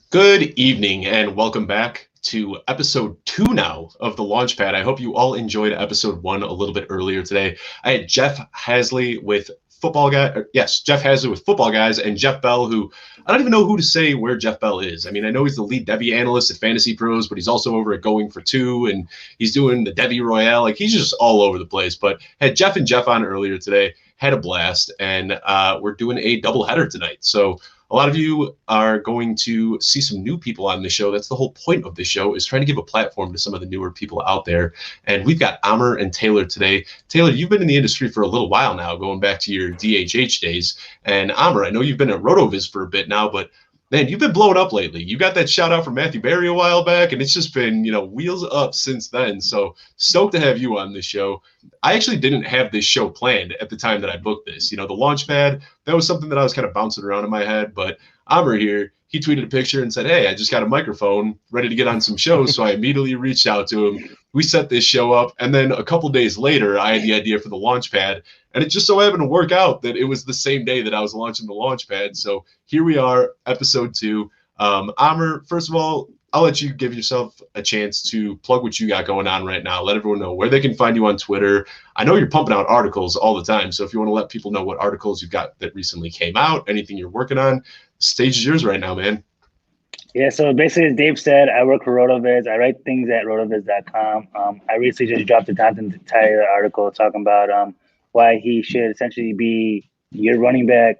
Good evening and welcome back to episode 2 now of the Launchpad. I hope you all enjoyed episode 1 a little bit earlier today. I had Jeff Hasley with Football Guys, and Jeff Bell, who I don't even know who to say where Jeff Bell is. I mean, I know he's the lead Devy analyst at Fantasy Pros, but he's also over at Going for Two, and he's doing the Devy Royale. Like, he's just all over the place. But had Jeff and Jeff on earlier today, had a blast, and we're doing a doubleheader tonight. So a lot of you are going to see some new people on the show. That's the whole point of this show, is trying to give a platform to some of the newer people out there. And we've got Amr and Taylor today. Taylor, you've been in the industry for a little while now, going back to your DHH days. And Amr, I know you've been at RotoViz for a bit now, but man, you've been blowing up lately. You got that shout out from Matthew Berry a while back, and it's just been, wheels up since then. So stoked to have you on this show. I actually didn't have this show planned at the time that I booked this. The Launchpad, that was something that I was kind of bouncing around in my head. But Amr here, he tweeted a picture and said, hey, I just got a microphone ready to get on some shows. So I immediately reached out to him. We set this show up. And then a couple days later, I had the idea for the Launchpad. And it just so happened to work out that it was the same day that I was launching the Launchpad. So here we are, episode 2. Amr, first of all, I'll let you give yourself a chance to plug what you got going on right now. Let everyone know where they can find you on Twitter. I know you're pumping out articles all the time. So if you want to let people know what articles you've got that recently came out, anything you're working on, the stage is yours right now, man. Yeah, so basically, as Dave said, I work for RotoViz. I write things at rotoviz.com. I recently just dropped a Jonathan Taylor article talking about why he should essentially be your running back.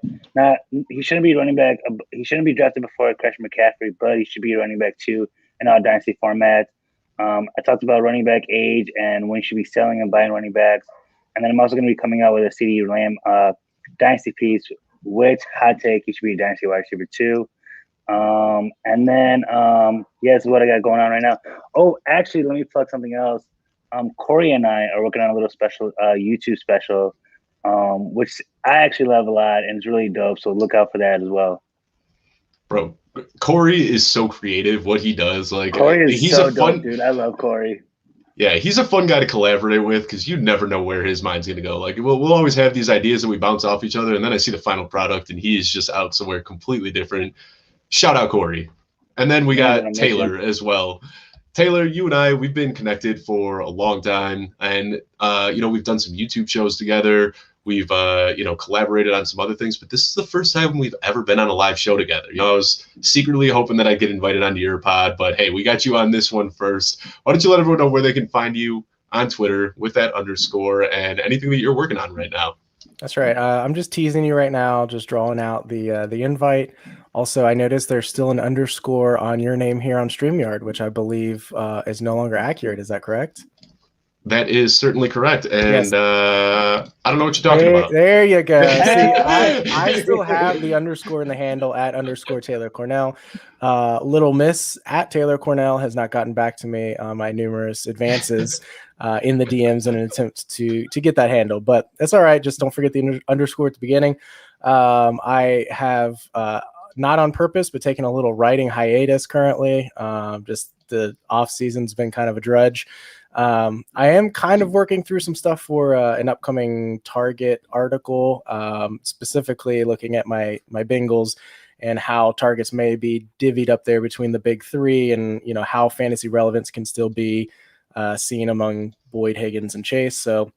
He shouldn't be running back. He shouldn't be drafted before Christian McCaffrey, but he should be running back too in all dynasty formats. I talked about running back age and when you should be selling and buying running backs. And then I'm also going to be coming out with a CD Lamb dynasty piece, which hot take he should be a dynasty wide receiver too. And then this is what I got going on right now. Oh, actually, let me plug something else. Corey and I are working on a little special YouTube special, which I actually love a lot, and it's really dope. So look out for that as well. Bro, Corey is so creative. What he does, Corey is so dope, dude. I love Corey. Yeah, he's a fun guy to collaborate with because you never know where his mind's going to go. Like, we'll always have these ideas and we bounce off each other, and then I see the final product, and he is just out somewhere completely different. Shout out Corey. And then we got Taylor as well. Taylor, you and I, we've been connected for a long time, and we've done some YouTube shows together. We've collaborated on some other things, but this is the first time we've ever been on a live show together. I was secretly hoping that I'd get invited onto your pod, but hey, we got you on this one first. Why don't you let everyone know where they can find you on Twitter with that _ and anything that you're working on right now? That's right. I'm just teasing you right now, just drawing out the invite. Also, I noticed there's still an _ on your name here on StreamYard, which I believe is no longer accurate. Is that correct? That is certainly correct. And yes. I don't know what you're talking about. There you go. See, I still have the _ in the handle at _ Taylor Cornell. Little Miss at Taylor Cornell has not gotten back to me on my numerous advances in the DMs in an attempt to get that handle. But that's all right. Just don't forget the _ at the beginning. I have not on purpose, but taking a little writing hiatus currently. Just the off season's been kind of a drudge. I am kind of working through some stuff for an upcoming Target article, specifically looking at my Bengals and how targets may be divvied up there between the big three, and how fantasy relevance can still be seen among Boyd, Higgins, and Chase. So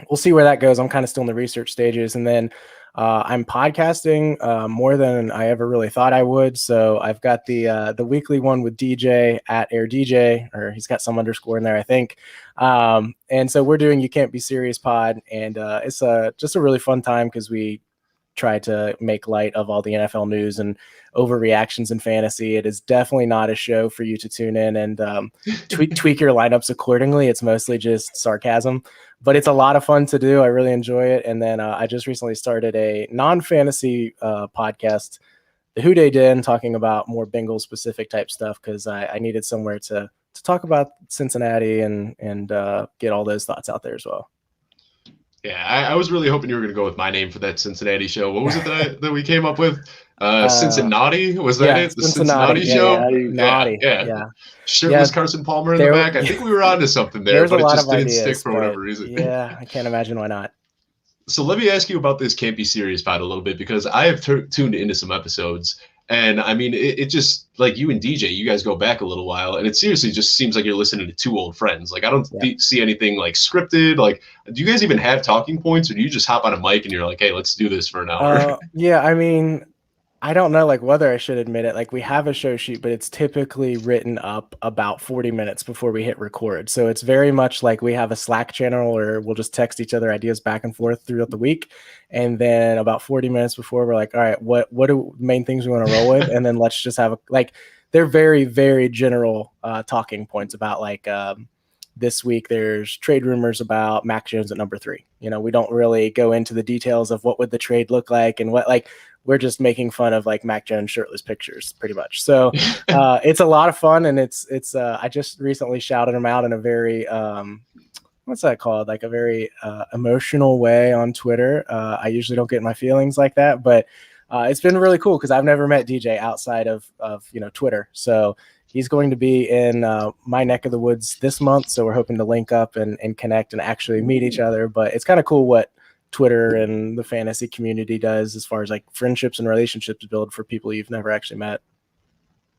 we'll see where that goes. I'm kind of still in the research stages, and then I'm podcasting more than I ever really thought I would. So I've got the weekly one with DJ at Air DJ, or he's got some _ in there, I think. And so we're doing You Can't Be Serious Pod, and it's just a really fun time because we try to make light of all the NFL news and overreactions in fantasy. It is definitely not a show for you to tune in and tweak your lineups accordingly. It's mostly just sarcasm, but it's a lot of fun to do. I really enjoy it. And then I just recently started a non-fantasy podcast, the Who Dey Den, talking about more Bengals specific type stuff because I needed somewhere to talk about Cincinnati and get all those thoughts out there as well. Yeah, I was really hoping you were going to go with my name for that Cincinnati show. What was it that we came up with? Cincinnati? Was that it? The Cincinnati show? Yeah. Shirtless Carson Palmer in the back. I think we were onto something there, but it just didn't stick for whatever reason. Yeah, I can't imagine why not. So let me ask you about this Can't Be Serious pod a little bit, because I have tuned into some episodes, And I mean, it just like you and DJ, you guys go back a little while, and it seriously just seems like you're listening to two old friends. Like I don't see anything like scripted. Like, do you guys even have talking points, or do you just hop on a mic and you're like, hey, let's do this for an hour? Yeah, I mean, I don't know like whether I should admit it. Like we have a show sheet, but it's typically written up about 40 minutes before we hit record. So it's very much like we have a Slack channel or we'll just text each other ideas back and forth throughout the week. And then about 40 minutes before we're like, all right, what are main things we want to roll with? And then let's just have they're very, very general talking points about like this week there's trade rumors about Mac Jones at number 3. You know, we don't really go into the details of what would the trade look like and what we're just making fun of like Mac Jones shirtless pictures pretty much. So it's a lot of fun. And it's I just recently shouted him out in a very, what's that called? Like a very emotional way on Twitter. I usually don't get in my feelings like that, but it's been really cool because I've never met DJ outside of Twitter. So he's going to be in my neck of the woods this month. So we're hoping to link up and connect and actually meet each other. But it's kind of cool what Twitter and the fantasy community does as far as like friendships and relationships build for people you've never actually met.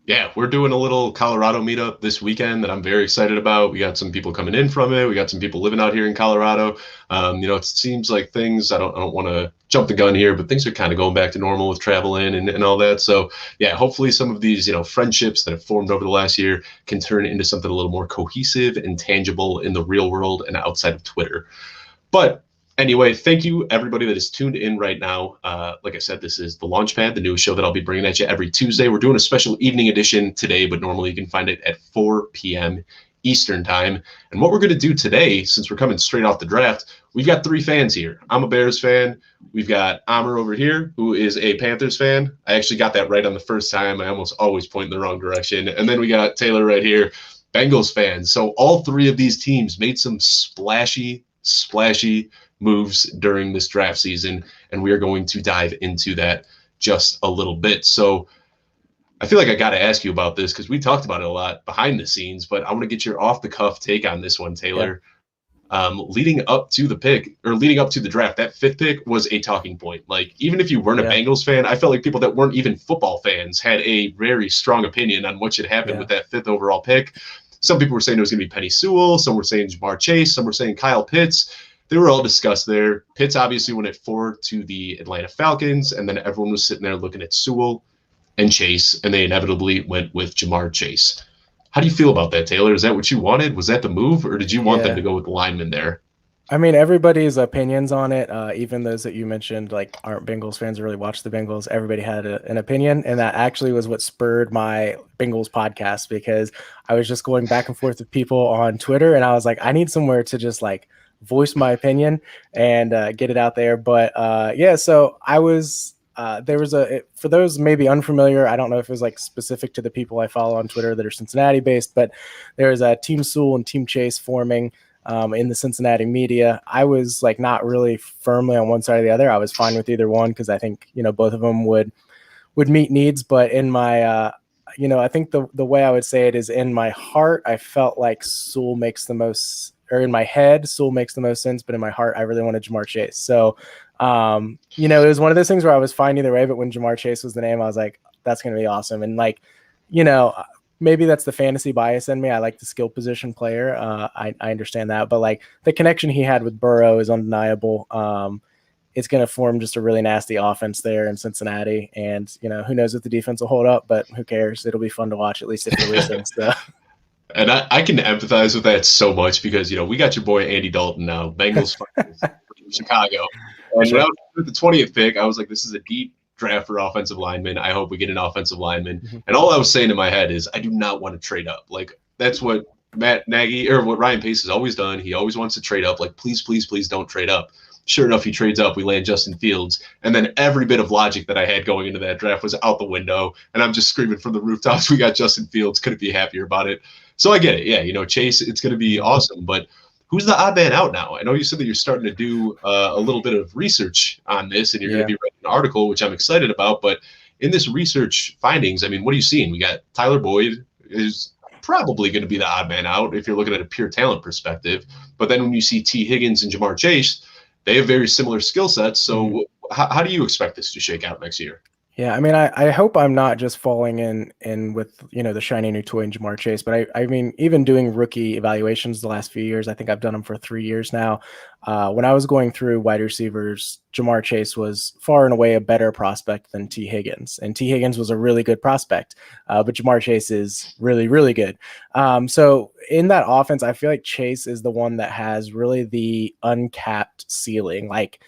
Yeah, we're doing a little Colorado meetup this weekend that I'm very excited about. We got some people coming in from it. We got some people living out here in Colorado. It seems like things, I don't want to jump the gun here, but things are kind of going back to normal with traveling and all that. So yeah, hopefully some of these, friendships that have formed over the last year can turn into something a little more cohesive and tangible in the real world and outside of Twitter. But anyway, thank you, everybody that is tuned in right now. Like I said, this is The Launchpad, the new show that I'll be bringing at you every Tuesday. We're doing a special evening edition today, but normally you can find it at 4 p.m. Eastern time. And what we're going to do today, since we're coming straight off the draft, we've got 3 fans here. I'm a Bears fan. We've got Amr over here, who is a Panthers fan. I actually got that right on the first time. I almost always point in the wrong direction. And then we got Taylor right here, Bengals fan. So all 3 of these teams made some splashy moves during this draft season, and we are going to dive into that just a little bit. So I feel like I got to ask you about this because we talked about it a lot behind the scenes, but I want to get your off the cuff take on this one, Taylor. Yeah. Leading up to the draft, that 5th pick was a talking point. Like, even if you weren't a Bengals fan, I felt like people that weren't even football fans had a very strong opinion on what should happen with that 5th overall pick. Some people were saying it was going to be Penny Sewell. Some were saying Jamar Chase. Some were saying Kyle Pitts. They were all discussed there. Pitts obviously went at 4 to the Atlanta Falcons, and then everyone was sitting there looking at Sewell and Chase, and they inevitably went with Jamar Chase. How do you feel about that, Taylor? Is that what you wanted? Was that the move, or did you want them to go with the lineman there? I mean, everybody's opinions on it, even those that you mentioned, like aren't Bengals fans or really watch the Bengals, everybody had an opinion. And that actually was what spurred my Bengals podcast, because I was just going back and forth with people on Twitter, and I was like, I need somewhere to just like voice my opinion and get it out there. But so I was there was for those maybe unfamiliar, I don't know if it was like specific to the people I follow on Twitter that are Cincinnati based, but there's a Team Sewell and Team Chase forming in the Cincinnati media. I was like not really firmly on one side or the other. I was fine with either one because I think both of them would meet needs. But in my I think the way I would say it is, in my heart, I felt like Sewell makes the most. Or in my head, Sewell makes the most sense, but in my heart, I really wanted Jamar Chase. So, it was one of those things where I was fine either way, but when Jamar Chase was the name, I was like, that's going to be awesome. And like, maybe that's the fantasy bias in me. I like the skill position player. I understand that, but like the connection he had with Burrow is undeniable. It's going to form just a really nasty offense there in Cincinnati. And, who knows if the defense will hold up, but who cares? It'll be fun to watch, at least if they're losing. So. And I can empathize with that so much because, we got your boy Andy Dalton now, Bengals from Chicago. And when I was with the 20th pick, I was like, this is a deep draft for offensive linemen. I hope we get an offensive lineman. Mm-hmm. And all I was saying in my head is I do not want to trade up. Like, that's what Matt Nagy or what Ryan Pace has always done. He always wants to trade up. Like, please, please, please don't trade up. Sure enough, he trades up. We land Justin Fields. And then every bit of logic that I had going into that draft was out the window. And I'm just screaming from the rooftops, we got Justin Fields. Couldn't be happier about it. So I get it. Yeah, Chase, it's going to be awesome. But who's the odd man out now? I know you said that you're starting to do a little bit of research on this, and you're going to be writing an article, which I'm excited about. But in this research findings, I mean, what are you seeing? We got Tyler Boyd is probably going to be the odd man out if you're looking at a pure talent perspective. But then when you see T. Higgins and Jamar Chase, they have very similar skill sets. So how do you expect this to shake out next year? Yeah, I mean, I hope I'm not just falling in with, the shiny new toy in Jamar Chase, but I mean, even doing rookie evaluations the last few years, I think I've done them for 3 years now. When I was going through wide receivers, Jamar Chase was far and away a better prospect than T. Higgins, and T. Higgins was a really good prospect, but Jamar Chase is really, really good. So in that offense, I feel like Chase is the one that has really the uncapped ceiling. Like,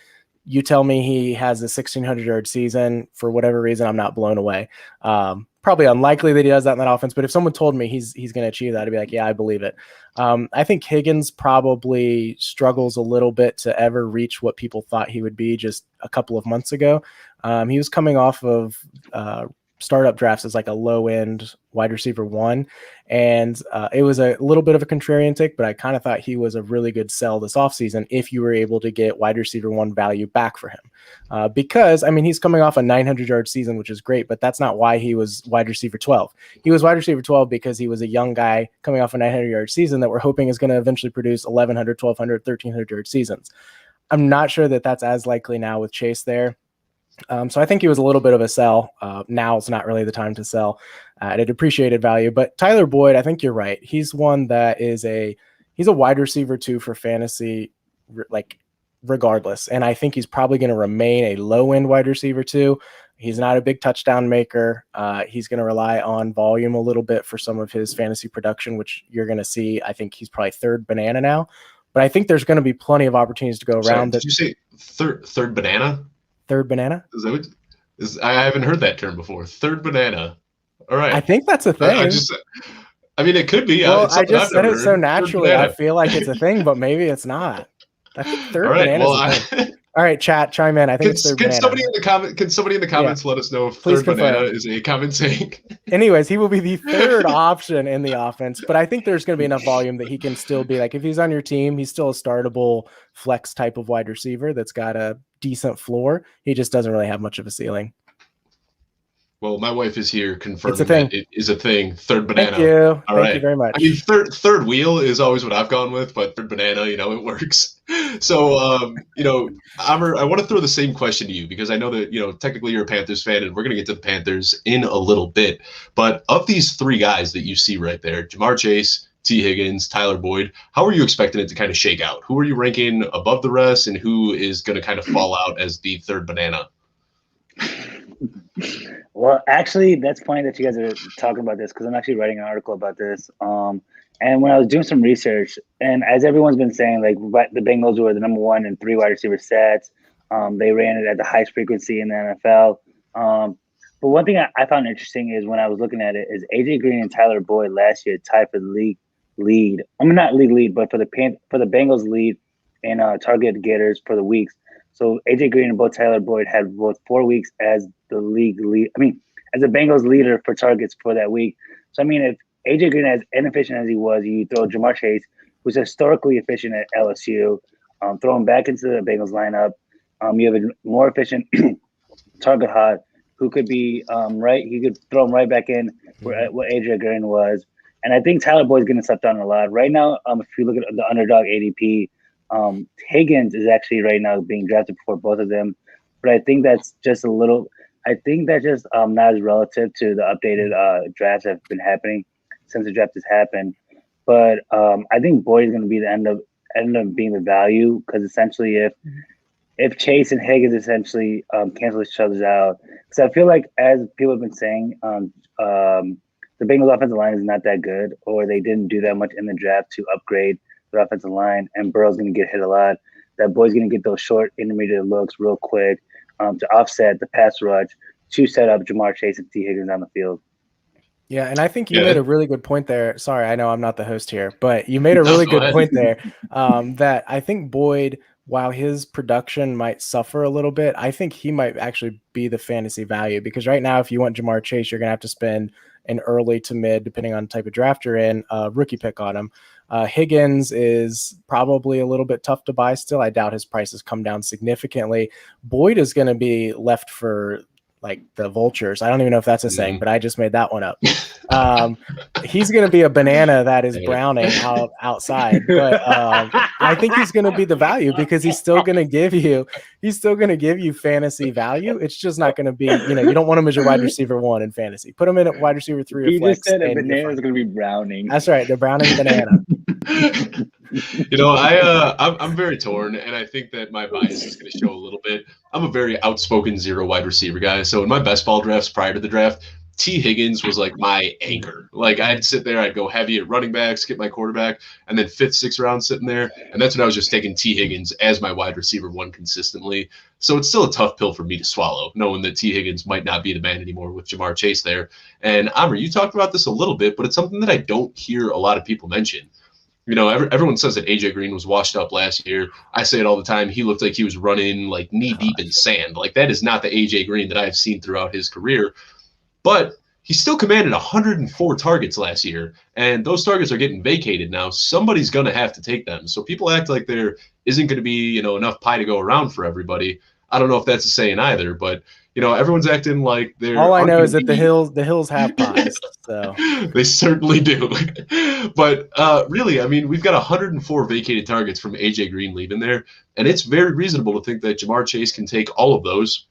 you tell me he has a 1,600-yard season for whatever reason, I'm not blown away. Probably unlikely that he does that in that offense, but if someone told me he's going to achieve that, I'd be like, yeah, I believe it. I think Higgins probably struggles a little bit to ever reach what people thought he would be just a couple of months ago. He was coming off of startup drafts as like a low end wide receiver 1. And it was a little bit of a contrarian take, but I kind of thought he was a really good sell this offseason if you were able to get wide receiver 1 value back for him. Because, I mean, he's coming off a 900-yard season, which is great, but that's not why he was wide receiver 12. He was wide receiver 12 because he was a young guy coming off a 900-yard season that we're hoping is going to eventually produce 1,100, 1,200, 1,300-yard seasons. I'm not sure that that's as likely now with Chase there. So I think he was a little bit of a sell. Now it's not really the time to sell at a depreciated value. But Tyler Boyd, I think you're right. He's one that he's a wide receiver 2 for fantasy, like regardless. And I think he's probably going to remain a low end wide receiver 2. He's not a big touchdown maker. He's going to rely on volume a little bit for some of his fantasy production, which you're going to see. I think he's probably third banana now. But I think there's going to be plenty of opportunities to go around. Did you say third banana? Third banana? Is that what? I haven't heard that term before. Third banana. All right. I think that's a thing. I mean, it could be. Well, I just said it so naturally. I feel like it's a thing, but maybe it's not. I think third banana is a thing. All right, chat, chime in. I think it's third banana. Can somebody in the comments let us know if Please third banana is a common saying? Anyways, he will be the third option in the offense, but I think there's going to be enough volume that he can still be like, if he's on your team, he's still a startable flex type of wide receiver that's got a decent floor. He just doesn't really have much of a ceiling. Well, my wife is here confirming that it is a thing. Third banana. Thank you. Thank you very much. I mean, third wheel is always what I've gone with, but third banana, it works. So, Amr, I want to throw the same question to you because I know that, technically you're a Panthers fan and we're going to get to the Panthers in a little bit. But of these 3 guys that you see right there, Jamar Chase, T. Higgins, Tyler Boyd, how are you expecting it to kind of shake out? Who are you ranking above the rest and who is going to kind of fall out as the third banana? Well, actually, that's funny that you guys are talking about this because I'm actually writing an article about this. And when I was doing some research, and as everyone's been saying, like the Bengals were the number 1 and 3 wide receiver sets. They ran it at the highest frequency in the NFL. But one thing I found interesting is when I was looking at it is AJ Green and Tyler Boyd last year tied for the league lead. I mean, not league lead, but for the Bengals lead in target getters for the weeks. So AJ Green and both Tyler Boyd had both 4 weeks as the league lead. I mean, as a Bengals leader for targets for that week. So I mean, if AJ Green, as inefficient as he was, you throw Jamar Chase, who's historically efficient at LSU, throw him back into the Bengals lineup. You have a more efficient target hot who could be right. You could throw him right back in where what AJ Green was. And I think Tyler Boyd's getting stepped on a lot right now. If you look at the underdog ADP, Higgins is actually right now being drafted before both of them. But I think that's just a little. I think that's just not as relative to the updated drafts that have been happening since the draft has happened. But I think Boyd is going to be the end up being the value because essentially if Chase and Higgins essentially cancel each other out, because I feel like as people have been saying, the Bengals offensive line is not that good, or they didn't do that much in the draft to upgrade their offensive line, and Burrow's going to get hit a lot. That Boyd's going to get those short intermediate looks real quick to offset the pass rush to set up Jamar Chase and T. Higgins on the field. Yeah, and I think you made a really good point there. Sorry, I know I'm not the host here, but you made a really good point there that I think Boyd, while his production might suffer a little bit, I think he might actually be the fantasy value because right now, if you want Jamar Chase, you're going to have to spend an early to mid, depending on the type of draft you're in, rookie pick on him. Higgins is probably a little bit tough to buy still. I doubt his price has come down significantly. Boyd is going to be left for like the vultures. I don't even know if that's a saying, but I just made that one up. He's going to be a banana that is browning outside, but I think he's going to be the value because he's still going to give you fantasy value. It's just not going to be, you don't want him as your wide receiver 1 in fantasy. Put him in at wide receiver 3 or He flex. just said a banana is going to be browning. That's right. The browning banana. I'm very torn, and I think that my bias is going to show a little bit. I'm a very outspoken zero wide receiver guy. So in my best ball drafts prior to the draft, T. Higgins was like my anchor. Like I'd sit there, I'd go heavy at running back, skip my quarterback, and then 5th, 6th round sitting there. And that's when I was just taking T. Higgins as my wide receiver 1 consistently. So it's still a tough pill for me to swallow, knowing that T. Higgins might not be the man anymore with Jamar Chase there. And Amr, you talked about this a little bit, but it's something that I don't hear a lot of people mention. Everyone says that AJ Green was washed up last year. I say it all the time. He looked like he was running like knee deep in sand. Like that is not the AJ Green that I've seen throughout his career. But he still commanded 104 targets last year, and those targets are getting vacated now. Somebody's going to have to take them. So people act like there isn't going to be, enough pie to go around for everybody. I don't know if that's a saying either, but everyone's acting like they're. All I know is that the hills have pies, so they certainly do. But really, I mean, we've got 104 vacated targets from AJ Green leaving there, and it's very reasonable to think that Jamar Chase can take all of those.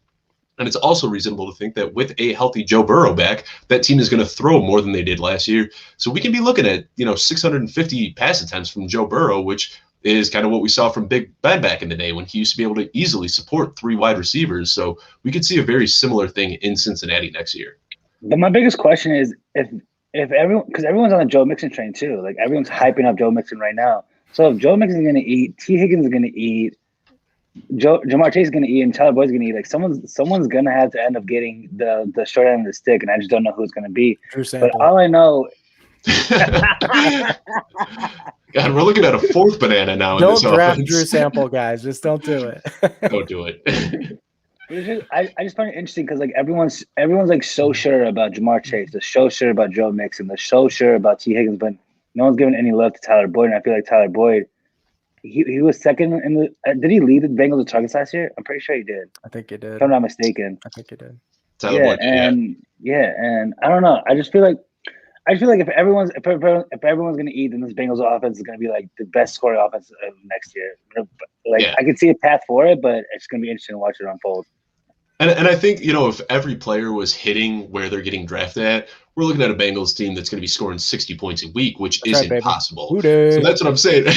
And it's also reasonable to think that with a healthy Joe Burrow back, that team is going to throw more than they did last year. So we can be looking at 650 pass attempts from Joe Burrow, which is kind of what we saw from Big Ben back in the day when he used to be able to easily support 3 wide receivers. So we could see a very similar thing in Cincinnati next year. But my biggest question is if everyone, because everyone's on the Joe Mixon train too. Like everyone's hyping up Joe Mixon right now. So if Joe Mixon is going to eat, T. Higgins is going to eat, Jamar Chase is going to eat, and Tyler Boyd's going to eat. Like someone's going to have to end up getting the short end of the stick, and I just don't know who it's going to be. But all I know. God, we're looking at a 4th banana now. Don't draft Drew Sample, guys. Just don't do it. Don't do it. I just find it interesting because like everyone's like so sure about Jamar Chase, they're so sure about Joe Mixon, they're so sure about T. Higgins, but no one's giving any love to Tyler Boyd. And I feel like Tyler Boyd, he was second in the. Did he lead the Bengals in targets last year? I'm pretty sure he did. I think he did. If I'm not mistaken. I think he did. Tyler Boyd, and I don't know. I just feel like if everyone's going to eat, then this Bengals offense is going to be like the best scoring offense of next year. I can see a path for it, but it's going to be interesting to watch it unfold. And I think, if every player was hitting where they're getting drafted at, we're looking at a Bengals team that's going to be scoring 60 points a week, which isn't possible. So that's what I'm saying.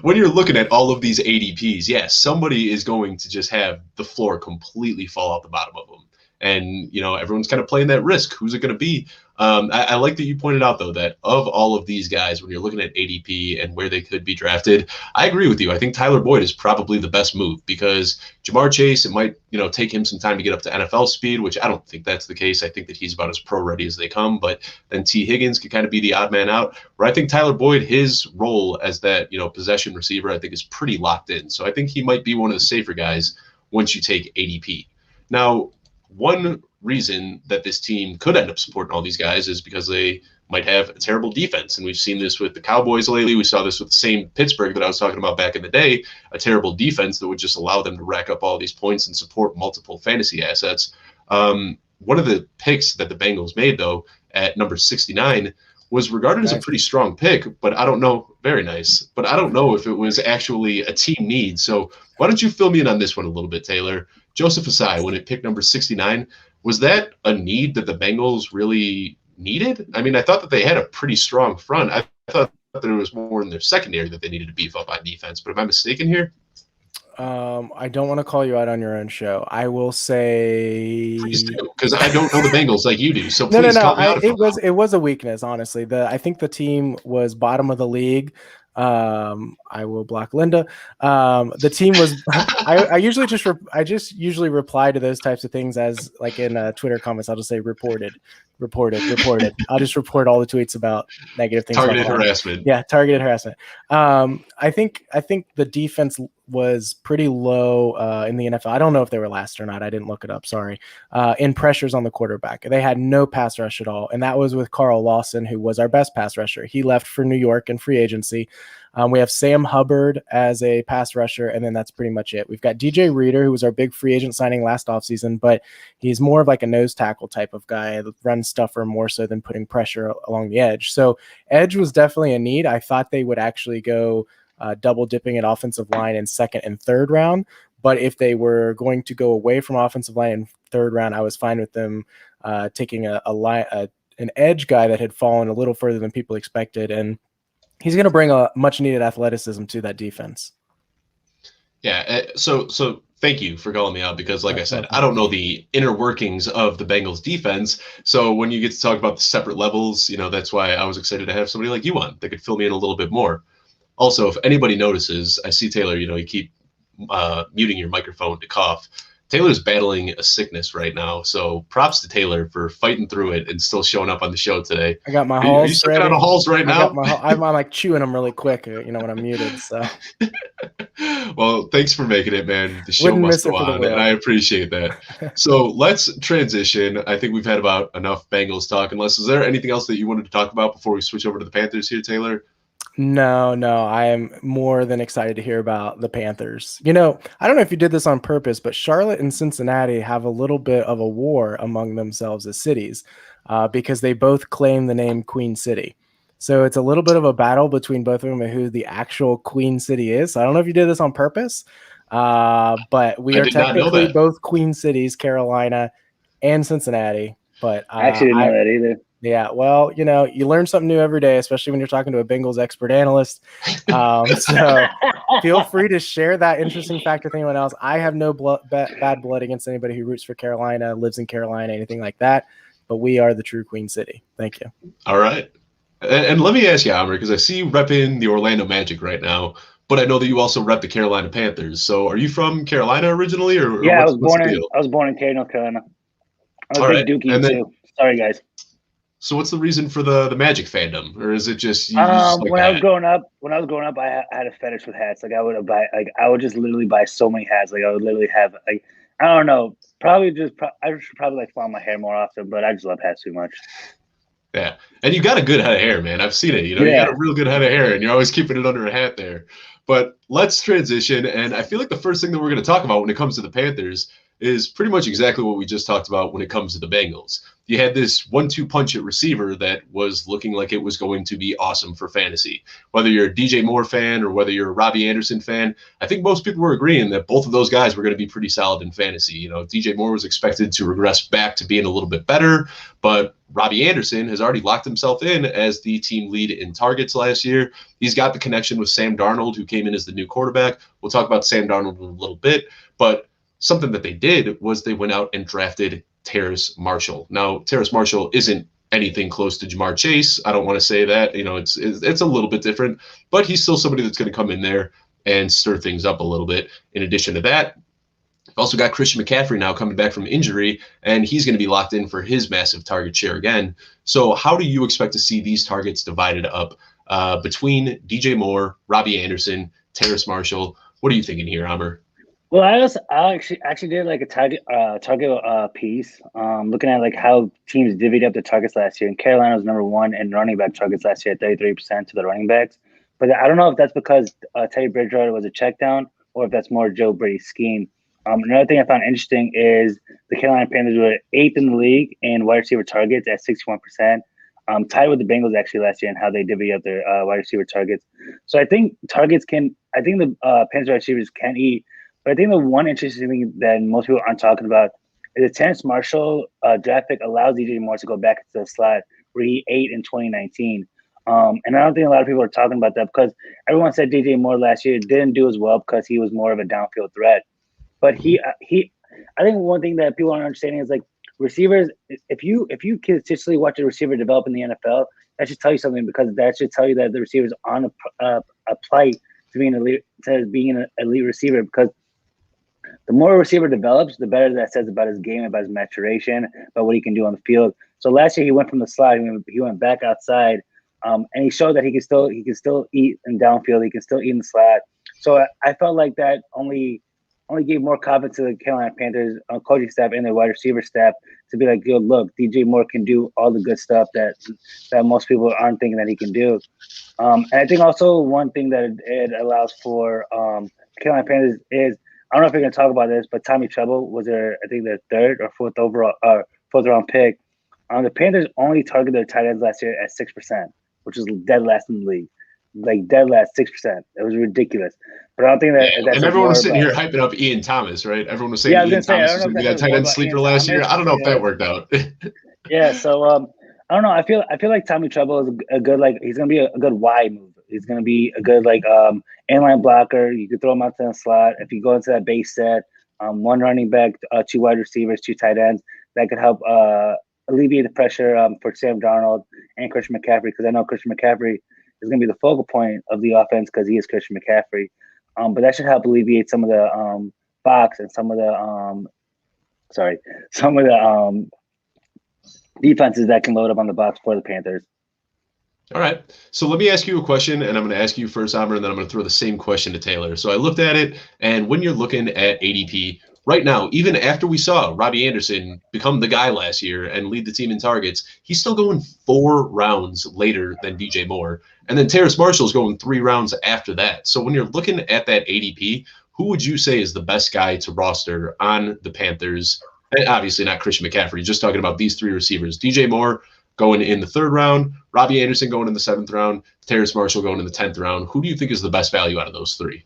When you're looking at all of these ADPs, yes, somebody is going to just have the floor completely fall out the bottom of them. And, everyone's kind of playing that risk. Who's it going to be? I like that you pointed out, though, that of all of these guys, when you're looking at ADP and where they could be drafted, I agree with you. I think Tyler Boyd is probably the best move because Jamar Chase, it might, take him some time to get up to NFL speed, which I don't think that's the case. I think that he's about as pro-ready as they come. But then T. Higgins could kind of be the odd man out. Where I think Tyler Boyd, his role as that, possession receiver, I think is pretty locked in. So I think he might be one of the safer guys once you take ADP. Now, one reason that this team could end up supporting all these guys is because they might have a terrible defense. And we've seen this with the Cowboys lately. We saw this with the same Pittsburgh that I was talking about back in the day, a terrible defense that would just allow them to rack up all these points and support multiple fantasy assets. One of the picks that the Bengals made, though, at number 69 was regarded as a pretty strong pick, but I don't know. Very nice. But I don't know if it was actually a team need. So why don't you fill me in on this one a little bit, Taylor? Joseph Asai, when it picked number 69, was that a need that the Bengals really needed? I mean, I thought that they had a pretty strong front. I thought that it was more in their secondary that they needed to beef up on defense. But am I mistaken here? I don't want to call you out on your own show. I will say because I don't know the Bengals like you do. So please no. call me out. It was a weakness, honestly. I think the team was bottom of the league. I will block Linda. The team was. I usually reply to those types of things as like in Twitter comments. I'll just say reported. I'll just report all the tweets about negative things. Targeted harassment. Yeah, targeted harassment. I think the defense was pretty low in the NFL. I don't know if they were last or not. I didn't look it up. Sorry. In pressures on the quarterback. They had no pass rush at all. And that was with Carl Lawson, who was our best pass rusher. He left for New York in free agency. We have Sam Hubbard as a pass rusher, and then that's pretty much it. We've got DJ Reader, who was our big free agent signing last offseason, but he's more of like a nose tackle type of guy, run stuffer more so than putting pressure along the edge. So edge was definitely a need. I thought they would actually go double dipping at offensive line in second and third round. But if they were going to go away from offensive line in third round, I was fine with them taking an edge guy that had fallen a little further than people expected. And he's going to bring a much needed athleticism to that defense. Yeah. So thank you for calling me out because, like I said, I don't know the inner workings of the Bengals defense. So when you get to talk about the separate levels, that's why I was excited to have somebody like you on that could fill me in a little bit more. Also, if anybody notices, I see Taylor, you keep muting your microphone to cough. Taylor's battling a sickness right now, so props to Taylor for fighting through it and still showing up on the show today. I got my halls. Are you sucking on the halls right now? I'm like chewing them really quick, when I'm muted. So, well, thanks for making it, man. The show must go on, and I appreciate that. So let's transition. I think we've had about enough Bengals talk. Unless, is there anything else that you wanted to talk about before we switch over to the Panthers here, Taylor? No, I am more than excited to hear about the Panthers. I don't know if you did this on purpose, but Charlotte and Cincinnati have a little bit of a war among themselves as cities because they both claim the name Queen City. So it's a little bit of a battle between both of them and who the actual Queen City is. So I don't know if you did this on purpose, but we are technically both Queen Cities, Carolina and Cincinnati. But I actually didn't know that either. Yeah, well, you learn something new every day, especially when you're talking to a Bengals expert analyst. So feel free to share that interesting fact with anyone else. I have no bad blood against anybody who roots for Carolina, lives in Carolina, anything like that. But we are the true Queen City. Thank you. All right. And let me ask you, Amr, because I see you repping the Orlando Magic right now, but I know that you also rep the Carolina Panthers. So are you from Carolina originally? Yeah, I was born in Cary, North Carolina. I'm a big Dookie too. Sorry, guys. So what's the reason for the Magic fandom, or is it just when I was growing up, I had a fetish with hats. Like I would just literally buy so many hats. Like I would literally have I don't know, I should probably fly my hair more often, but I just love hats too much. Yeah, and you got a good head of hair, man. I've seen it. You got a real good head of hair, and you're always keeping it under a hat there. But let's transition, and I feel like the first thing that we're going to talk about when it comes to the Panthers is pretty much exactly what we just talked about when it comes to the Bengals. You had this 1-2 punch at receiver that was looking like it was going to be awesome for fantasy. Whether you're a DJ Moore fan or whether you're a Robbie Anderson fan, I think most people were agreeing that both of those guys were going to be pretty solid in fantasy. DJ Moore was expected to regress back to being a little bit better, but Robbie Anderson has already locked himself in as the team lead in targets last year. He's got the connection with Sam Darnold, who came in as the new quarterback. We'll talk about Sam Darnold in a little bit, but something that they did was they went out and drafted Terrace Marshall. Now, Terrace Marshall isn't anything close to Jamar Chase. I don't want to say that. It's a little bit different, but he's still somebody that's going to come in there and stir things up a little bit. In addition to that, we've also got Christian McCaffrey now coming back from injury, and he's going to be locked in for his massive target share again. So how do you expect to see these targets divided up between DJ Moore, Robbie Anderson, Terrace Marshall? What are you thinking here, Amr? Well, I actually did a target piece, looking at how teams divvied up the targets last year. And Carolina was number one in running back targets last year at 33% to the running backs. But I don't know if that's because Teddy Bridgewater was a check down or if that's more Joe Brady's scheme. Another thing I found interesting is the Carolina Panthers were 8th in the league in wide receiver targets at 61%. Tied with the Bengals actually last year and how they divvy up their wide receiver targets. So I think the Panthers wide receivers can eat. But I think the one interesting thing that most people aren't talking about is the Terrace Marshall draft pick allows DJ Moore to go back into the slot where he ate in 2019. And I don't think a lot of people are talking about that because everyone said DJ Moore last year didn't do as well because he was more of a downfield threat. But I think one thing that people aren't understanding is receivers. If you consistently watch a receiver develop in the NFL, that should tell you something because that should tell you that the receiver is on a plight to being an elite receiver because the more a receiver develops, the better that says about his game, about his maturation, about what he can do on the field. So last year he went from the slot, he went back outside, and he showed that he can still eat in downfield, he can still eat in the slot. So I felt like that only gave more confidence to the Carolina Panthers coaching staff and their wide receiver staff to be like, yo, look, DJ Moore can do all the good stuff that most people aren't thinking that he can do. And I think also one thing that it allows for Carolina Panthers is, I don't know if you're going to talk about this, but Tommy Tremble was their third or fourth round pick. The Panthers only targeted their tight ends last year at 6%, which is dead last in the league. Like dead last 6%. It was ridiculous. But I don't think that's and everyone was sitting here hyping up Ian Thomas, right? Everyone was saying Ian Thomas was going to be that tight end sleeper last year. I don't know if that worked out. Yeah, so I don't know. I feel like Tommy Tremble is a good, like, he's gonna be a good Y mover. He's gonna be a good, like, inline blocker. You could throw him out to the slot. If you go into that base set, one running back, two wide receivers, two tight ends, that could help alleviate the pressure for Sam Darnold and Christian McCaffrey, because I know Christian McCaffrey is gonna be the focal point of the offense because he is Christian McCaffrey. But that should help alleviate some of the box and some of the defenses that can load up on the box for the Panthers. All right. So let me ask you a question, and I'm going to ask you first, Amr, and then I'm going to throw the same question to Taylor. So I looked at it, and when you're looking at ADP right now, even after we saw Robbie Anderson become the guy last year and lead the team in targets, he's still going 4 rounds later than DJ Moore. And then Terrace Marshall's going 3 rounds after that. So when you're looking at that ADP, who would you say is the best guy to roster on the Panthers? And obviously not Christian McCaffrey, just talking about these 3 receivers. DJ Moore going in the 3rd round, Robbie Anderson going in the 7th round, Terrace Marshall going in the 10th round. Who do you think is the best value out of those 3?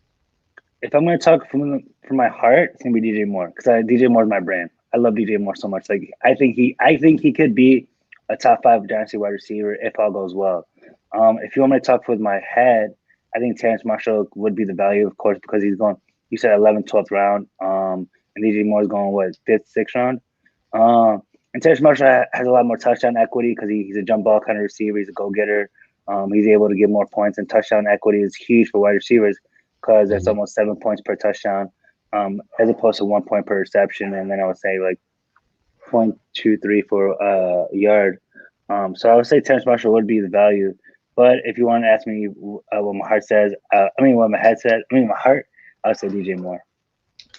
If I'm going to talk from my heart, it's going to be DJ Moore, because DJ Moore is my brand. I love DJ Moore so much. Like, I think he could be a top 5 dynasty wide receiver if all goes well. If you want me to talk with my head, I think Terrace Marshall would be the value, of course, because he's going, you said 11th, 12th round. And DJ Moore is going, 5th, 6th round? And Terrace Marshall has a lot more touchdown equity because he's a jump ball kind of receiver. He's a go-getter. He's able to get more points, and touchdown equity is huge for wide receivers because that's almost 7 points per touchdown, as opposed to 1 point per reception. And then I would say like 0.23 for a yard. So I would say Terrace Marshall would be the value. But if you want to ask me what my heart says, what my head said, my heart, I would say DJ Moore.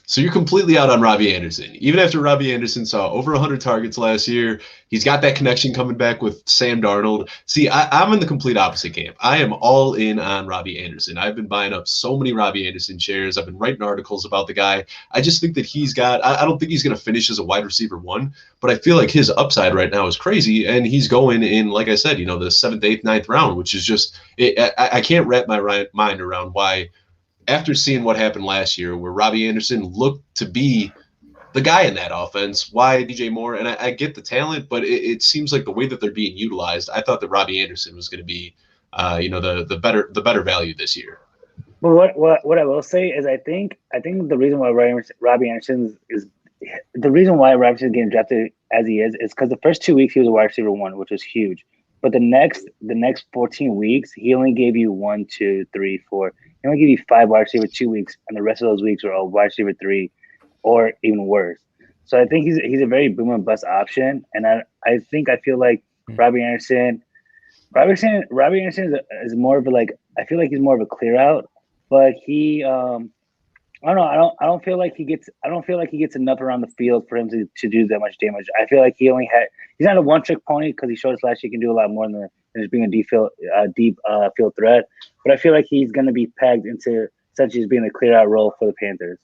So you're completely out on Robbie Anderson. Even after Robbie Anderson saw over 100 targets last year, he's got that connection coming back with Sam Darnold. See, I'm in the complete opposite camp. I am all in on Robbie Anderson. I've been buying up so many Robbie Anderson shares. I've been writing articles about the guy. I just think that he's got – I don't think he's going to finish as a wide receiver 1, but I feel like his upside right now is crazy, and he's going in, like I said, the 7th, 8th, 9th round, which is just – I can't wrap my mind around why – after seeing what happened last year where Robbie Anderson looked to be the guy in that offense, why DJ Moore? And I get the talent, but it seems like the way that they're being utilized, I thought that Robbie Anderson was going to be, the better value this year. But what I will say is I think the reason why Robbie Anderson is the reason why Robbie Anderson is getting drafted as he is because the first 2 weeks he was a wide receiver 1, which was huge. But the next 14 weeks, he only gave you 1, 2, 3, 4. He only gave you 5 wide receiver 2 weeks, and the rest of those weeks are all wide receiver 3, or even worse. So I think he's a very boom and bust option, and I feel like Robbie Anderson is more of a I feel like he's more of a clear out, but he I don't know. I don't feel like he gets enough around the field for him to do that much damage. I feel like he's not a one-trick pony because he showed us last year he can do a lot more than just being a deep field threat. But I feel like he's going to be pegged into essentially being a clear out role for the Panthers.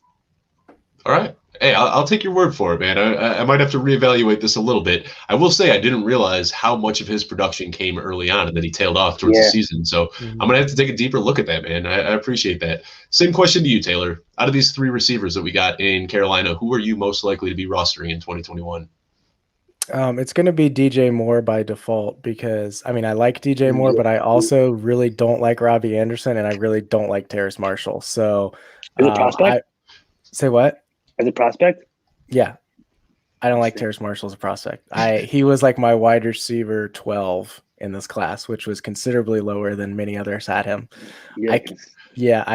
All right. Hey, I'll take your word for it, man. I might have to reevaluate this a little bit. I will say I didn't realize how much of his production came early on and then he tailed off towards the season. So I'm going to have to take a deeper look at that, man. I appreciate that. Same question to you, Taylor. Out of these 3 receivers that we got in Carolina, who are you most likely to be rostering in 2021? It's going to be DJ Moore by default because, I like DJ Moore, but I also really don't like Robbie Anderson and I really don't like Terrace Marshall. So is it prospect? Say what? As a prospect? Yeah. I don't like Terrace Marshall as a prospect. He was like my wide receiver 12 in this class, which was considerably lower than many others had him. I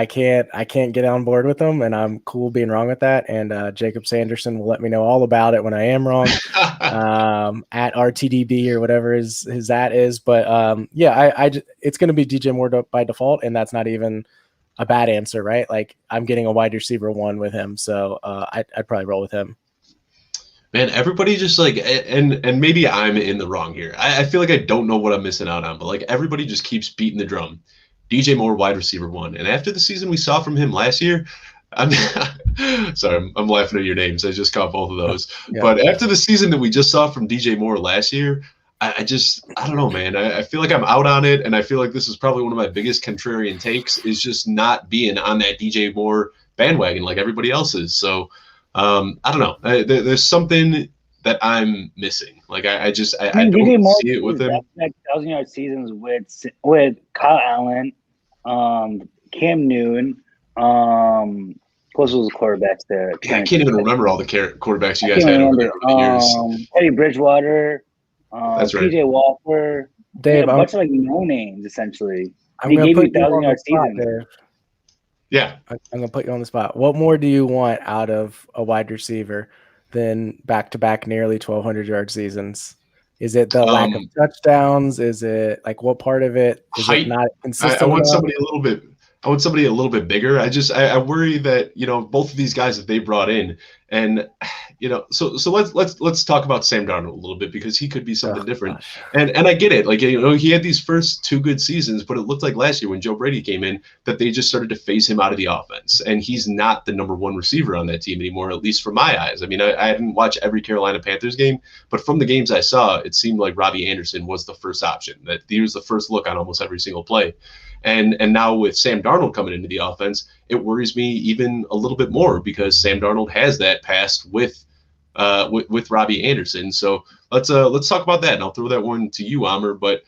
can't get on board with him, and I'm cool being wrong with that. And Jacob Sanderson will let me know all about it when I am wrong. At RTDB or whatever his at is. But it's going to be DJ Moore by default, and that's not even a bad answer, right? Like I'm getting a wide receiver 1 with him, so I'd probably roll with him. Man, everybody just like, and maybe I'm in the wrong here. I feel like I don't know what I'm missing out on, but like everybody just keeps beating the drum. DJ Moore, wide receiver 1. And after the season we saw from him last year, I'm sorry, I'm laughing at your names. I just caught both of those. Yeah. But after the season that we just saw from DJ Moore last year, I don't know, man. I feel like I'm out on it, and I feel like this is probably one of my biggest contrarian takes is just not being on that DJ Moore bandwagon like everybody else is. So I don't know. There's something that I'm missing. Like I don't see it with him. Like 1,000-yard seasons with Kyle Allen, Cam Newton, plus those quarterbacks there. Yeah, I can't even remember all the quarterbacks you guys had over the years. Teddy Bridgewater, that's right. PJ Walker, Dave, a bunch of like no names essentially. I'm He gonna gave put you you on 1,000-yard the spot, season. Dave. Yeah, I'm gonna put you on the spot. What more do you want out of a wide receiver than back-to-back nearly 1,200-yard seasons? Is it the lack of touchdowns? Is it like what part of it is height. it not consistent? I want somebody a little bit. I want somebody a little bit bigger. I worry that both of these guys that they brought in, and so let's talk about Sam Darnold a little bit because he could be something different. Gosh. And I get it. Like he had these first 2 good seasons, but it looked like last year when Joe Brady came in that they just started to phase him out of the offense, and he's not the number 1 receiver on that team anymore, at least from my eyes. I mean, I didn't watch every Carolina Panthers game, but from the games I saw, it seemed like Robbie Anderson was the first option. That he was the first look on almost every single play. And now with Sam Darnold coming into the offense, it worries me even a little bit more because Sam Darnold has that past with Robbie Anderson. So let's talk about that, and I'll throw that one to you, Amr. But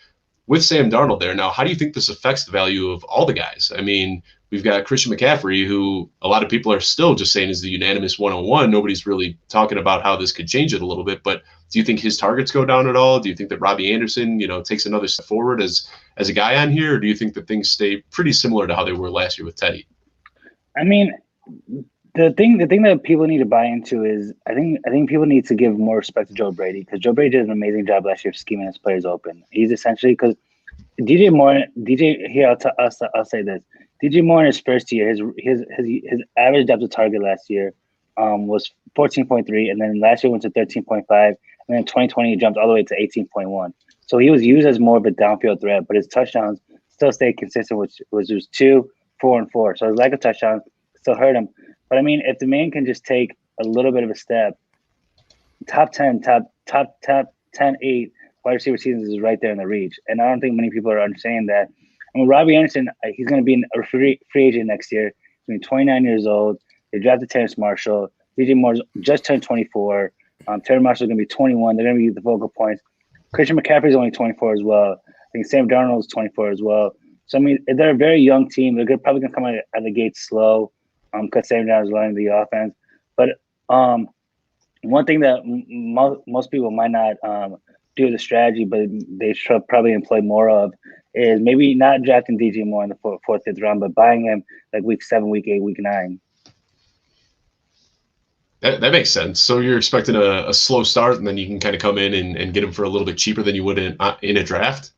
with Sam Darnold there now, how do you think this affects the value of all the guys? I mean, we've got Christian McCaffrey, who a lot of people are still just saying is the unanimous 101. Nobody's really talking about how this could change it a little bit, but do you think his targets go down at all? Do you think that Robbie Anderson, takes another step forward as a guy on here, or do you think that things stay pretty similar to how they were last year with Teddy? I mean, the thing that people need to buy into is I think people need to give more respect to Joe Brady because Joe Brady did an amazing job last year of scheming his players open. He's essentially because DJ Moore, I'll say this. DJ Moore in his first year, his average depth of target last year was 14.3, and then last year went to 13.5, and then in 2020 he jumped all the way to 18.1. So he was used as more of a downfield threat, but his touchdowns still stayed consistent, which was 2, 4, and 4. So his lack of touchdowns still hurt him. But I mean, if the man can just take a little bit of a step, top 10, 8 wide receiver seasons is right there in the reach. And I don't think many people are understanding that. I mean, Robbie Anderson, he's going to be a free agent next year. He's going to be 29 years old. They drafted Terrace Marshall. DJ Moore just turned 24. Terrace Marshall is going to be 21. They're going to be the focal points. Christian McCaffrey is only 24 as well. I think Sam Darnold is 24 as well. So, I mean, they're a very young team. They're probably going to come out of the gate slow because Sam Darnold is learning the offense. But one thing that most people might not do the strategy, but they should probably employ more of is maybe not drafting DJ Moore in the 4th, 5th round, but buying him like week 7, week 8, week 9. That makes sense. So you're expecting a slow start, and then you can kind of come in and get him for a little bit cheaper than you would in a draft?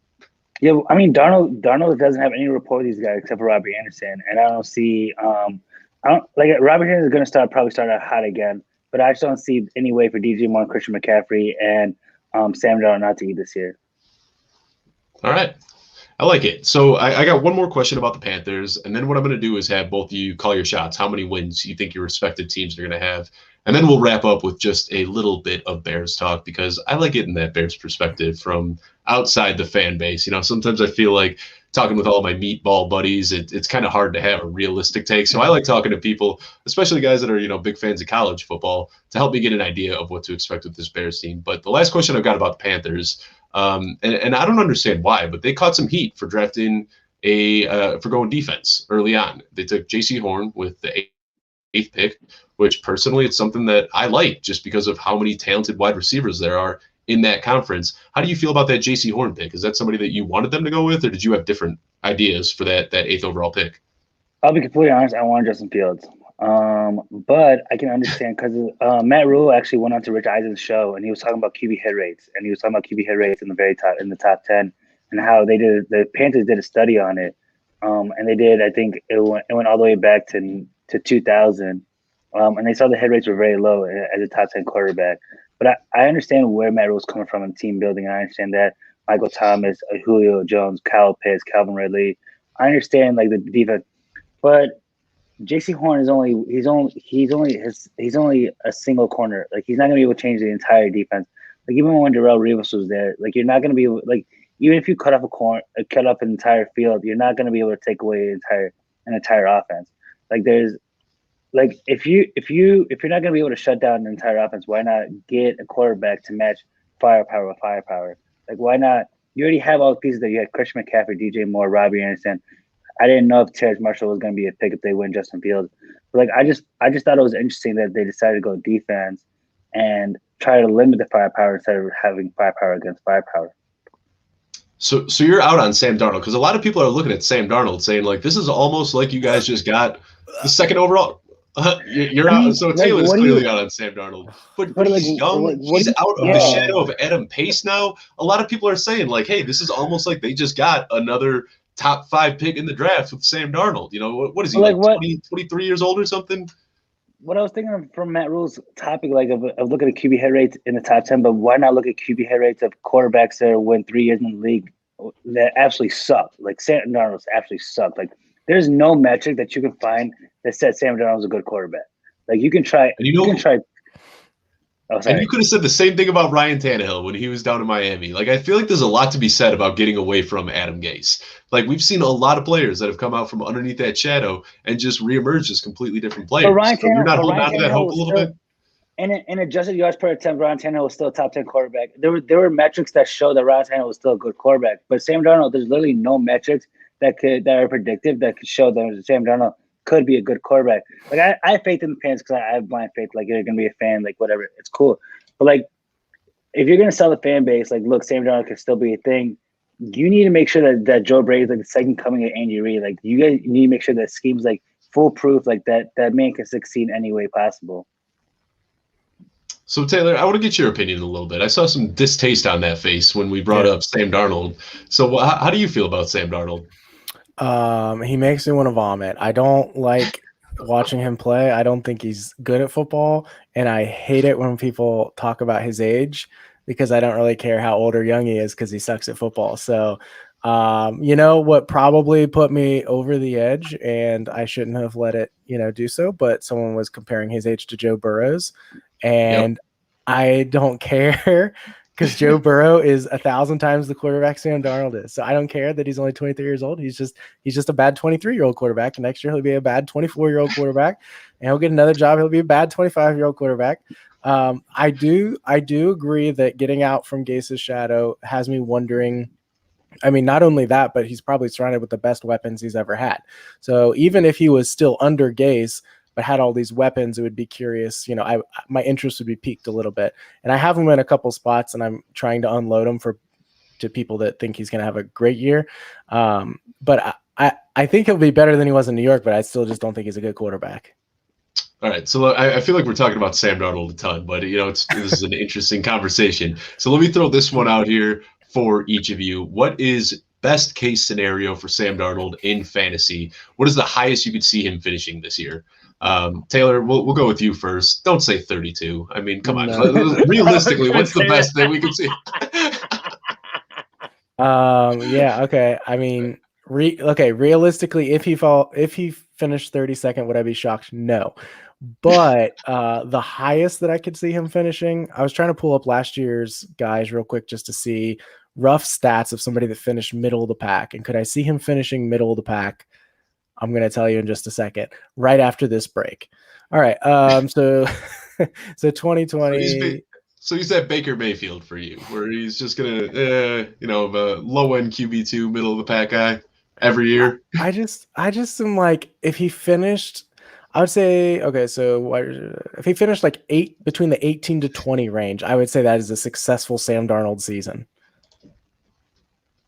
Yeah, I mean, Darnold doesn't have any rapport with these guys except for Robbie Anderson, and I don't see Robbie Anderson is going to probably start out hot again, but I just don't see any way for DJ Moore, Christian McCaffrey, and Sam Darnold not to eat this year. All right. I like it. So I got one more question about the Panthers, and then what I'm going to do is have both of you call your shots. How many wins you think your respective teams are going to have? And then we'll wrap up with just a little bit of Bears talk because I like getting that Bears perspective from outside the fan base. Sometimes I feel like talking with all my meatball buddies, it's kind of hard to have a realistic take. So I like talking to people, especially guys that are, big fans of college football, to help me get an idea of what to expect with this Bears team. But the last question I've got about the Panthers, and I don't understand why, but they caught some heat for drafting for going defense early on. They took J.C. Horn with the 8th pick, which personally it's something that I like just because of how many talented wide receivers there are in that conference. How do you feel about that J.C. Horn pick? Is that somebody that you wanted them to go with, or did you have different ideas for that 8th overall pick? I'll be completely honest. I wanted Justin Fields. But I can understand because Matt Rule actually went on to Rich Eisen's show and he was talking about QB hit rates, and he was talking about QB hit rates in the top 10 and how the Panthers did a study on it. and they did. I think it went all the way back to 2000, and they saw the hit rates were very low as a top 10 quarterback. But I understand where Matt Rule's coming from in team building. I understand that Michael Thomas, Julio Jones, Kyle Pitts, Calvin Ridley. I understand like the defense, but J.C. Horn is he's only a single corner. Like he's not gonna be able to change the entire defense. Like even when Darrelle Revis was there, like you're not gonna be able, like even if you cut off an entire field, you're not gonna be able to take away an entire offense. Like there's like if you're not gonna be able to shut down an entire offense, why not get a quarterback to match firepower with firepower? Like why not? You already have all the pieces that you had: Christian McCaffrey, DJ Moore, Robbie Anderson. I didn't know if Terrace Marshall was going to be a pick if they win Justin Fields. But like I just thought it was interesting that they decided to go defense and try to limit the firepower instead of having firepower against firepower. So you're out on Sam Darnold because a lot of people are looking at Sam Darnold saying like this is almost like you guys just got the second overall. You're out. So Taylor's clearly out on Sam Darnold, but he's young. He's out of the shadow of Adam Pace now. A lot of people are saying like, hey, this is almost like they just got another top 5 pick in the draft with Sam Darnold. You know, what is he, like 20, 23 years old or something? What I was thinking from Matt Rule's topic, like of looking at QB hit rates in the top 10, but why not look at QB hit rates of quarterbacks that went 3 years in the league that absolutely suck? Like Sam Darnold's absolutely sucked. Like there's no metric that you can find that said Sam Darnold's a good quarterback. Like you can try. And you can try. Oh, and you could have said the same thing about Ryan Tannehill when he was down in Miami. Like, I feel like there's a lot to be said about getting away from Adam Gase. Like, we've seen a lot of players that have come out from underneath that shadow and just reemerged as completely different players. But Ryan so you're not holding on to that hope a little bit? In adjusted yards per attempt, Ryan Tannehill was still a top 10 quarterback. There were metrics that show that Ryan Tannehill was still a good quarterback. But Sam Darnold, there's literally no metrics that are predictive that could show that Sam Darnold could be a good quarterback. Like, I have faith in the fans because I have blind faith. Like, you're going to be a fan, like, whatever. It's cool. But, like, if you're going to sell the fan base, like, look, Sam Darnold could still be a thing, you need to make sure that Joe Brady's, like, the second coming of Andy Reid. Like, you guys need to make sure that scheme's, like, foolproof, like, that man can succeed any way possible. So, Taylor, I want to get your opinion a little bit. I saw some distaste on that face when we brought up Sam Darnold. So, how do you feel about Sam Darnold? He makes me want to vomit. I don't like watching him play. I don't think he's good at football, and I hate it when people talk about his age because I don't really care how old or young he is because he sucks at football. So, you know what probably put me over the edge, and I shouldn't have let it, do so, but someone was comparing his age to Joe Burrow's, and I don't care because Joe Burrow is 1,000 times the quarterback Sam Darnold is. So I don't care that he's only 23 years old. He's just a bad 23-year-old quarterback. And next year he'll be a bad 24-year-old quarterback, and he'll get another job. He'll be a bad 25-year-old quarterback. I do agree that getting out from Gase's shadow has me wondering. I mean, not only that, but he's probably surrounded with the best weapons he's ever had. So even if he was still under Gase, but had all these weapons, it would be curious. My interest would be piqued a little bit. And I have him in a couple spots, and I'm trying to unload him to people that think he's going to have a great year. But I think he'll be better than he was in New York, but I still just don't think he's a good quarterback. All right, so I feel like we're talking about Sam Darnold a ton, but this is an interesting conversation. So let me throw this one out here for each of you. What is best case scenario for Sam Darnold in fantasy? What is the highest you could see him finishing this year? Taylor, we'll go with you first. Don't say 32. I mean, come on. Realistically, what's the best that we could see? Yeah. Okay. I mean, realistically, if he finished 32nd, would I be shocked? No. But the highest that I could see him finishing, I was trying to pull up last year's guys real quick just to see rough stats of somebody that finished middle of the pack. And could I see him finishing middle of the pack? I'm going to tell you in just a second, right after this break. All right. So 2020. So he's that Baker Mayfield for you, where he's just going to, a low-end QB2, middle of the pack guy every year. I just am like, if he finished, I would say, okay, so if he finished like between the 18 to 20 range, I would say that is a successful Sam Darnold season.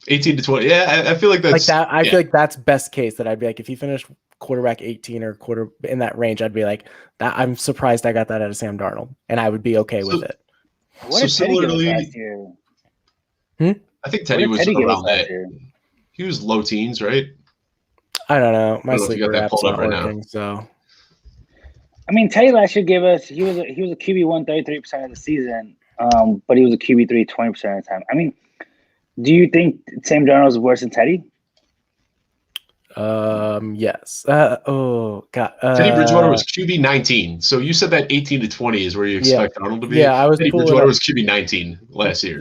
18 to 20. Yeah, I feel like that's like that. I feel like that's best case. That I'd be like, if he finished quarterback 18 or quarter in that range, I'd be like, that. I'm surprised I got that out of Sam Darnold, and I would be okay with it. What did Teddy get last year? I think Teddy was around that. He was low teens, right? I don't know. I My don't know if you sleeper got that app's pulled up not right now. working, so. I mean, Teddy last year gave us he was a QB1 33% of the season, but he was a QB3 20% of the time. I mean, do you think Sam Darnold is worse than Teddy? Yes. Oh God. Teddy Bridgewater was QB 19. So you said that 18 to 20 is where you expect Arnold to be. Yeah, I was Teddy pulling Bridgewater up. was QB 19 last year.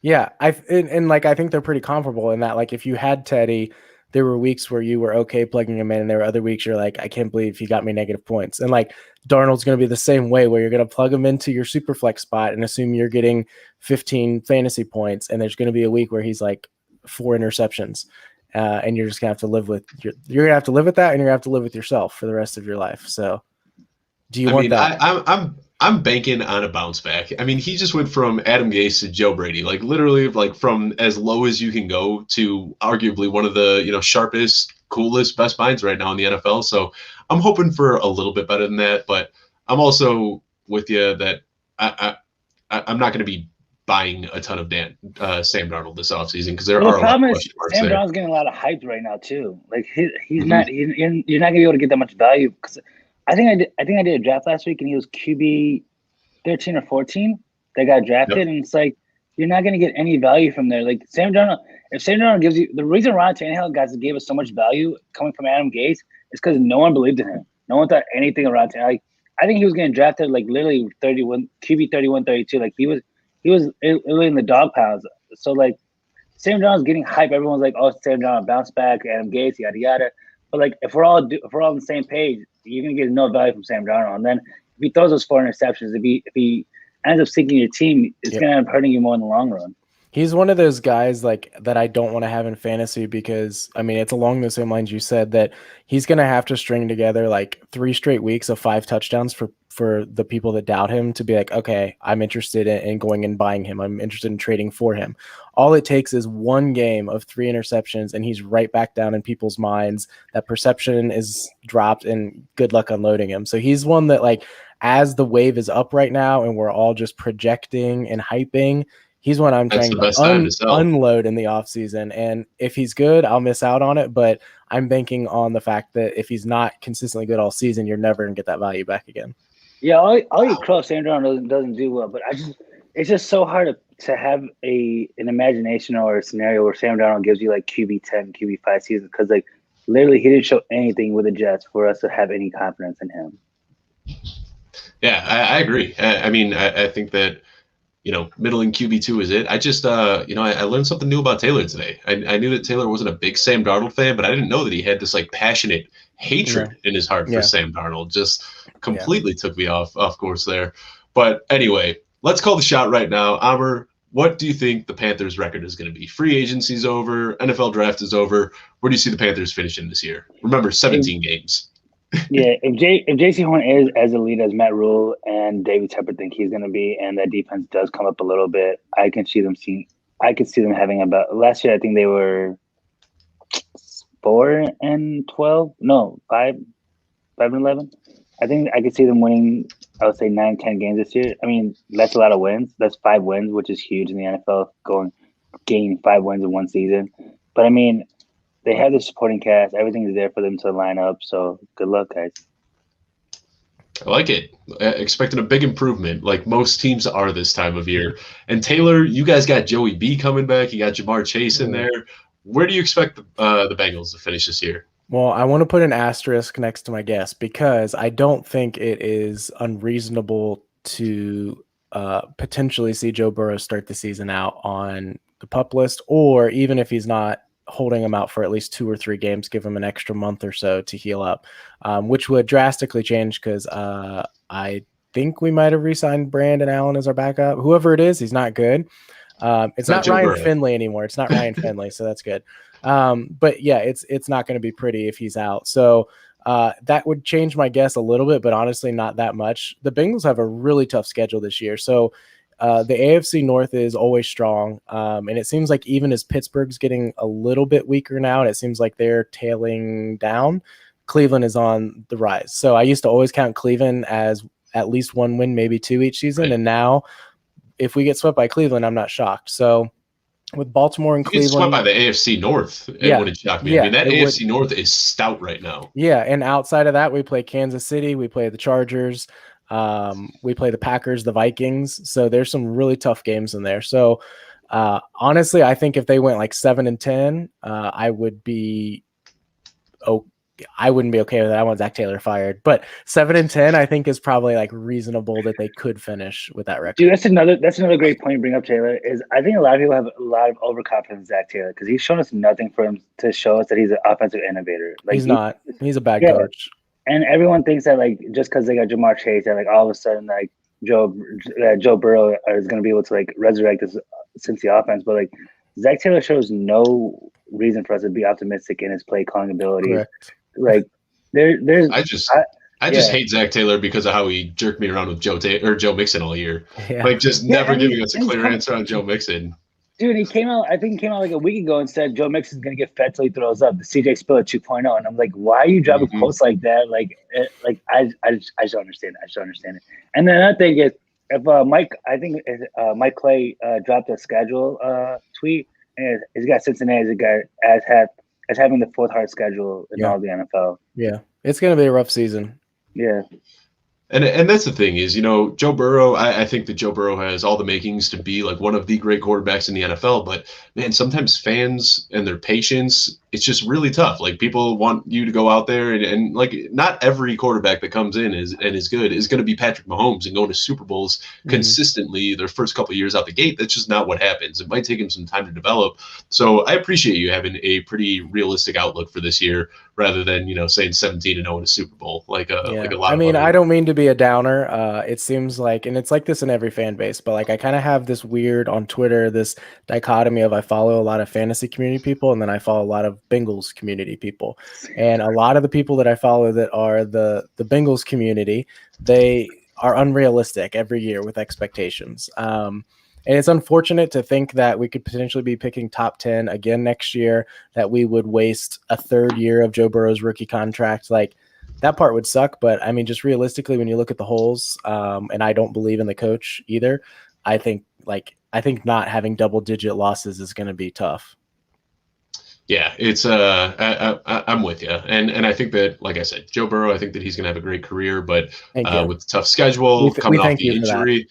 Yeah. And like I think they're pretty comparable in that. Like if you had Teddy, there were weeks where you were okay plugging him in, and there were other weeks you're like, I can't believe he got me negative points. And like Darnold's going to be the same way, where you're going to plug him into your super flex spot and assume you're getting 15 fantasy points, and there's going to be a week where he's like 4 interceptions. And you're just gonna have to live with that, and you're gonna have to live with yourself for the rest of your life. So, do you want that? I'm banking on a bounce back. I mean, he just went from Adam Gase to Joe Brady, like literally, like from as low as you can go to arguably one of the sharpest, coolest, best minds right now in the NFL. So, I'm hoping for a little bit better than that, but I'm also with you that I'm not going to be buying a ton of Sam Darnold this offseason because there are a lot of question marks Sam there. Darnold's getting a lot of hype right now too. Like he's not. You're not gonna be able to get that much value because I think I did a draft last week and he was QB 13 or 14 that got drafted, and it's like you're not gonna get any value from there. Like Sam Darnold, if Sam Darnold gives you the reason Ron Tannehill guys gave us so much value coming from Adam Gase is because no one believed in him. No one thought anything around Tannehill. Like I think he was getting drafted like literally 31 QB 31 32. Like he was in the dog pounds. So like Sam Darnold's getting hype. Everyone's like, "Oh, Sam Darnold bounce back, Adam Gase, yada yada." But like, if we're all on the same page, you're gonna get no value from Sam Darnold. And then if he throws those 4 interceptions, if he ends up sinking your team, it's gonna end up hurting you more in the long run. He's one of those guys like that I don't want to have in fantasy because I mean it's along the same lines you said that he's gonna have to string together like 3 straight weeks of 5 touchdowns for the people that doubt him to be like, okay, I'm interested in going and buying him. I'm interested in trading for him. All it takes is one game of 3 interceptions and he's right back down in people's minds. That perception is dropped and good luck unloading him. So he's one that like as the wave is up right now and we're all just projecting and hyping, he's one I'm trying to unload in the offseason. And if he's good, I'll miss out on it. But I'm banking on the fact that if he's not consistently good all season, you're never going to get that value back again. Yeah, all your cross Sam Darnold doesn't do well. But it's just so hard to have an imagination or a scenario where Sam Darnold gives you like QB 10, QB 5 seasons. Because like literally he didn't show anything with the Jets for us to have any confidence in him. Yeah, I agree. I mean, I think that middling QB2 is it. I just, I learned something new about Taylor today. I knew that Taylor wasn't a big Sam Darnold fan, but I didn't know that he had this like passionate hatred in his heart for Sam Darnold. Just completely took me off course there. But anyway, let's call the shot right now. Amr, what do you think the Panthers' record is going to be? Free agency's over. NFL draft is over. Where do you see the Panthers finishing this year? Remember, 17 games. Yeah, if J.C. Horn is as elite as Matt Rule and David Tepper think he's going to be, and that defense does come up a little bit, I could see them having about last year. I think they were 4-12. No, 5-11. I think I could see them winning. I would say 9-10 games this year. I mean, that's a lot of wins. That's 5 wins, which is huge in the NFL. Gaining 5 wins in one season, but I mean. They have the supporting cast. Everything is there for them to line up. So good luck, guys. I like it. Expecting a big improvement, like most teams are this time of year. And Taylor, you guys got Joey B coming back. You got Jamar Chase in there. Where do you expect the Bengals to finish this year? Well, I want to put an asterisk next to my guess because I don't think it is unreasonable to potentially see Joe Burrow start the season out on the PUP list, or even if he's not, holding him out for at least 2 or 3 games, give him an extra month or so to heal up, which would drastically change because I think we might have re-signed Brandon Allen as our backup. Whoever it is, he's not good. It's not Ryan Finley anymore. It's not Ryan Finley, so that's good. But yeah, it's not going to be pretty if he's out. So that would change my guess a little bit, but honestly not that much. The Bengals have a really tough schedule this year. So the AFC North is always strong, and it seems like even as Pittsburgh's getting a little bit weaker now, and it seems like they're tailing down, Cleveland is on the rise. So I used to always count Cleveland as at least 1 win, maybe 2 each season, and now if we get swept by Cleveland, I'm not shocked. So with Baltimore and You get swept Cleveland. by the AFC North. It wouldn't shock me. I mean, that AFC North is stout right now. Yeah, and outside of that, we play Kansas City, we play the Chargers, we play the Packers, the Vikings. So there's some really tough games in there. So honestly, I think if they went like 7-10, I would be I wouldn't be okay with that. I want Zach Taylor fired, but 7-10, I think is probably like reasonable that they could finish with that record. Dude, that's another great point you bring up, Taylor. Is I think a lot of people have a lot of overconfidence in Zach Taylor because he's shown us nothing for him to show us that he's an offensive innovator. Like he's not. He's a bad coach. And everyone thinks that like just because they got Jamar Chase, that like all of a sudden like Joe Burrow is going to be able to like resurrect this Cincy offense, but like Zach Taylor shows no reason for us to be optimistic in his play calling abilities. Correct. Like there's I just hate Zach Taylor because of how he jerked me around with Joe Mixon all year. Yeah. Like just never giving us a clear answer on Joe Mixon. Dude, I think he came out like a week ago and said Joe Mixon's gonna get fed till he throws up. The CJ Spiller 2.0, and I'm like, why are you dropping quotes like that? Like I just don't understand it. I just don't understand it. And then another thing is, if Mike Clay dropped a schedule tweet, and he's got Cincinnati as having the fourth hard schedule in all the NFL. Yeah, it's gonna be a rough season. Yeah. And that's the thing is, Joe Burrow, I think that Joe Burrow has all the makings to be like one of the great quarterbacks in the NFL. But, man, sometimes fans and their patience, it's just really tough. Like, people want you to go out there and like, not every quarterback that comes in is good is going to be Patrick Mahomes and going to Super Bowls consistently their first couple of years out the gate. That's just not what happens. It might take him some time to develop. So I appreciate you having a pretty realistic outlook for this year rather than, saying 17-0 in a Super Bowl like a lot of I don't mean to be a downer. It seems like, and it's like this in every fan base, but like I kind of have this weird on Twitter, this dichotomy of I follow a lot of fantasy community people and then I follow a lot of Bengals community people. And a lot of the people that I follow that are the Bengals community, they are unrealistic every year with expectations. And it's unfortunate to think that we could potentially be picking top 10 again next year, that we would waste a third year of Joe Burrow's rookie contract. Like, that part would suck, but I mean, just realistically, when you look at the holes, and I don't believe in the coach either, I think not having double-digit losses is going to be tough. Yeah, it's I'm with you, and I think that, like I said, Joe Burrow, I think that he's going to have a great career, but with the tough schedule coming off the injury.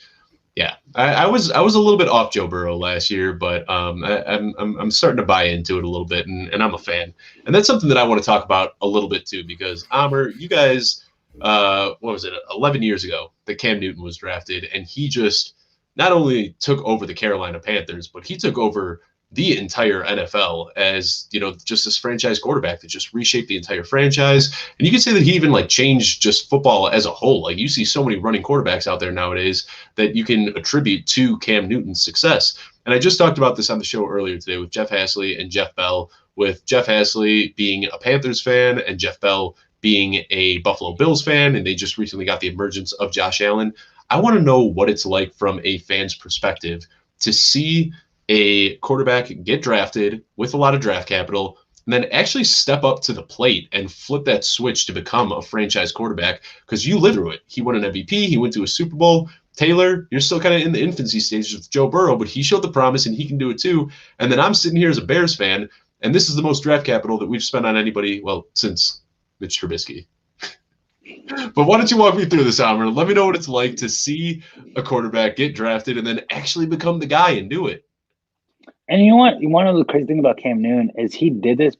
Yeah, I was a little bit off Joe Burrow last year, but I'm starting to buy into it a little bit, and I'm a fan. And that's something that I want to talk about a little bit too, because Amr, you guys, what was it, 11 years ago that Cam Newton was drafted, and he just not only took over the Carolina Panthers, but he took over the entire NFL as, just this franchise quarterback that just reshaped the entire franchise. And you can say that he even like changed just football as a whole. Like, you see so many running quarterbacks out there nowadays that you can attribute to Cam Newton's success. And I just talked about this on the show earlier today with Jeff Hasley and Jeff Bell, with Jeff Hasley being a Panthers fan and Jeff Bell being a Buffalo Bills fan. And they just recently got the emergence of Josh Allen. I want to know what it's like from a fan's perspective to see a quarterback get drafted with a lot of draft capital and then actually step up to the plate and flip that switch to become a franchise quarterback, because you lived through it. He won an MVP. He went to a Super Bowl. Taylor, you're still kind of in the infancy stages with Joe Burrow, but he showed the promise and he can do it too. And then I'm sitting here as a Bears fan, and this is the most draft capital that we've spent on anybody, well, since Mitch Trubisky. But why don't you walk me through this, Amr? Let me know what it's like to see a quarterback get drafted and then actually become the guy and do it. And you know what? One of the crazy thing about Cam Newton is he did this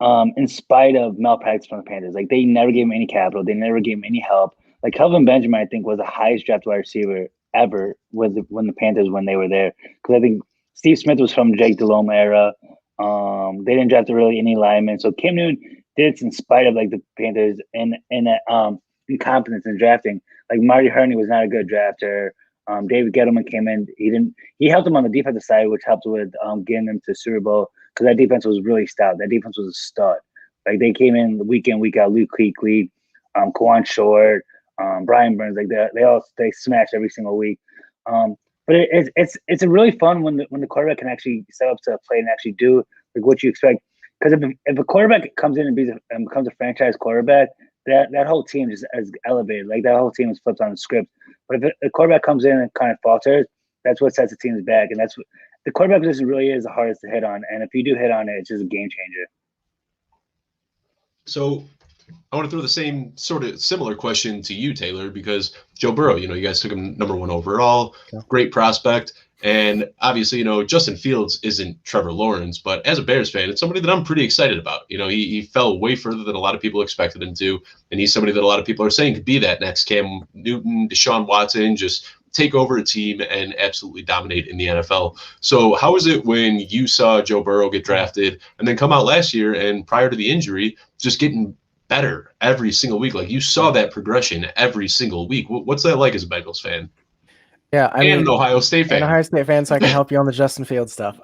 in spite of malpractice from the Panthers. Like, they never gave him any capital. They never gave him any help. Like, Kelvin Benjamin, I think, was the highest drafted wide receiver ever when the Panthers, when they were there. Because I think Steve Smith was from Jake Delhomme era. They didn't draft really any linemen. So Cam Newton did it in spite of, like, the Panthers and incompetence in drafting. Like, Marty Herney was not a good drafter. David Gettleman came in. He helped them on the defensive side, which helped with getting them to the Super Bowl, because that defense was really stout. That defense was a stud. Like, they came in week in, week out. Luke Kuechly, Kawan Short, Brian Burns. Like, they smashed every single week. But it's a really fun when the quarterback can actually set up to play and actually do like what you expect. Because if a quarterback comes in and becomes a franchise quarterback, that whole team just is elevated. Like, that whole team is flipped on the script. But if a quarterback comes in and kind of falters, that's what sets the teams back, and that's what the quarterback position really is the hardest to hit on. And if you do hit on it, it's just a game changer. So I want to throw the same sort of similar question to you, Taylor, because Joe Burrow, you guys took him number 1 overall, great prospect. And obviously, Justin Fields isn't Trevor Lawrence, but as a Bears fan, it's somebody that I'm pretty excited about. He fell way further than a lot of people expected him to. And he's somebody that a lot of people are saying could be that next Cam Newton, Deshaun Watson, just take over a team and absolutely dominate in the NFL. So how was it when you saw Joe Burrow get drafted and then come out last year and prior to the injury, just getting better every single week? Like, you saw that progression every single week. What's that like as a Bengals fan? Yeah, I mean, an Ohio State fan. An Ohio State fan, so I can help you on the Justin Fields stuff.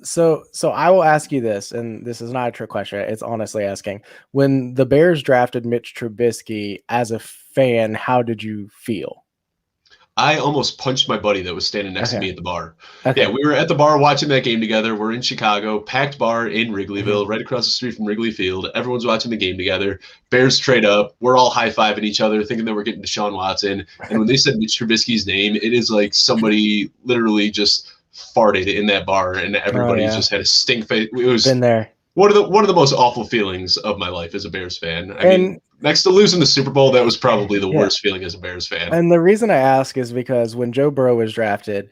So I will ask you this, and this is not a trick question. It's honestly asking. When the Bears drafted Mitch Trubisky, as a fan, how did you feel? I almost punched my buddy that was standing next to me at the bar. Okay. Yeah, we were at the bar watching that game together. We're in Chicago, packed bar in Wrigleyville, right across the street from Wrigley Field. Everyone's watching the game together. Bears trade up. We're all high-fiving each other, thinking that we're getting Deshaun Watson. And when they said Mitch Trubisky's name, it is like somebody literally just farted in that bar, and everybody just had a stink face. It was been there. One of the most awful feelings of my life as a Bears fan. I mean, next to losing the Super Bowl, that was probably the worst feeling as a Bears fan. And the reason I ask is because when Joe Burrow was drafted,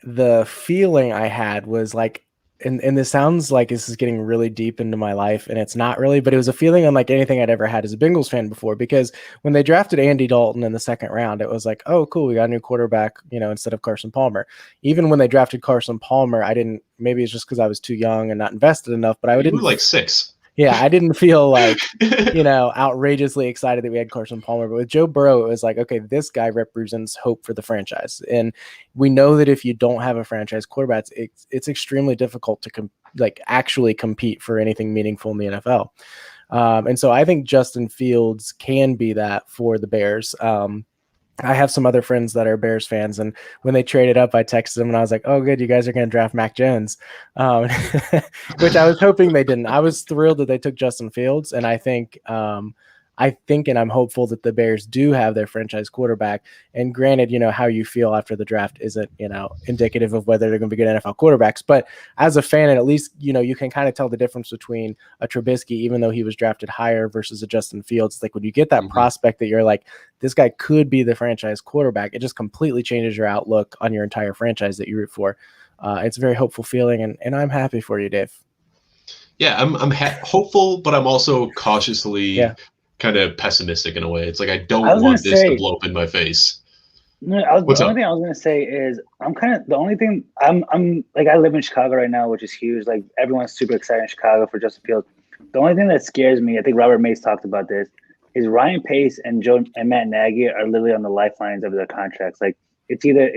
the feeling I had was like, and this sounds like this is getting really deep into my life, and it's not really, but it was a feeling unlike anything I'd ever had as a Bengals fan before, because when they drafted Andy Dalton in the second round, it was like, oh, cool, we got a new quarterback, instead of Carson Palmer. Even when they drafted Carson Palmer, maybe it's just because I was too young and not invested enough, but I didn't. You were like 6. Yeah, I didn't feel like, outrageously excited that we had Carson Palmer. But with Joe Burrow, it was like, okay, this guy represents hope for the franchise. And we know that if you don't have a franchise quarterback, it's extremely difficult to actually compete for anything meaningful in the NFL. And so I think Justin Fields can be that for the Bears. I have some other friends that are Bears fans, and when they traded up, I texted them and I was like, oh, good, you guys are going to draft Mac Jones, which I was hoping they didn't. I was thrilled that they took Justin Fields, and I think and I'm hopeful that the Bears do have their franchise quarterback. And granted, how you feel after the draft isn't, indicative of whether they're going to be good NFL quarterbacks. But as a fan, at least, you can kind of tell the difference between a Trubisky, even though he was drafted higher, versus a Justin Fields. Like, when you get that prospect that you're like, this guy could be the franchise quarterback, it just completely changes your outlook on your entire franchise that you root for. It's a very hopeful feeling, and I'm happy for you, Dave. Yeah, I'm hopeful, but I'm also cautiously kind of pessimistic in a way. It's like, I don't want this to blow up in my face. No, the only thing I was gonna say is I'm like, I live in Chicago right now, which is huge. Like, everyone's super excited in Chicago for Justin Fields. The only thing that scares me, I think Robert Mays talked about this, is Ryan Pace and Matt Nagy are literally on the lifelines of their contracts. Like, it's either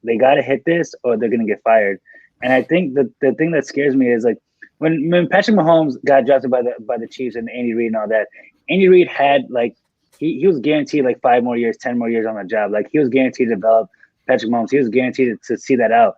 they got to hit this or they're gonna get fired. And I think the thing that scares me is, like, when Patrick Mahomes got drafted by the Chiefs and Andy Reid and all that, Andy Reid had, like, he was guaranteed like 5 more years, 10 more years on the job. Like, he was guaranteed to develop Patrick Mahomes. He was guaranteed to see that out.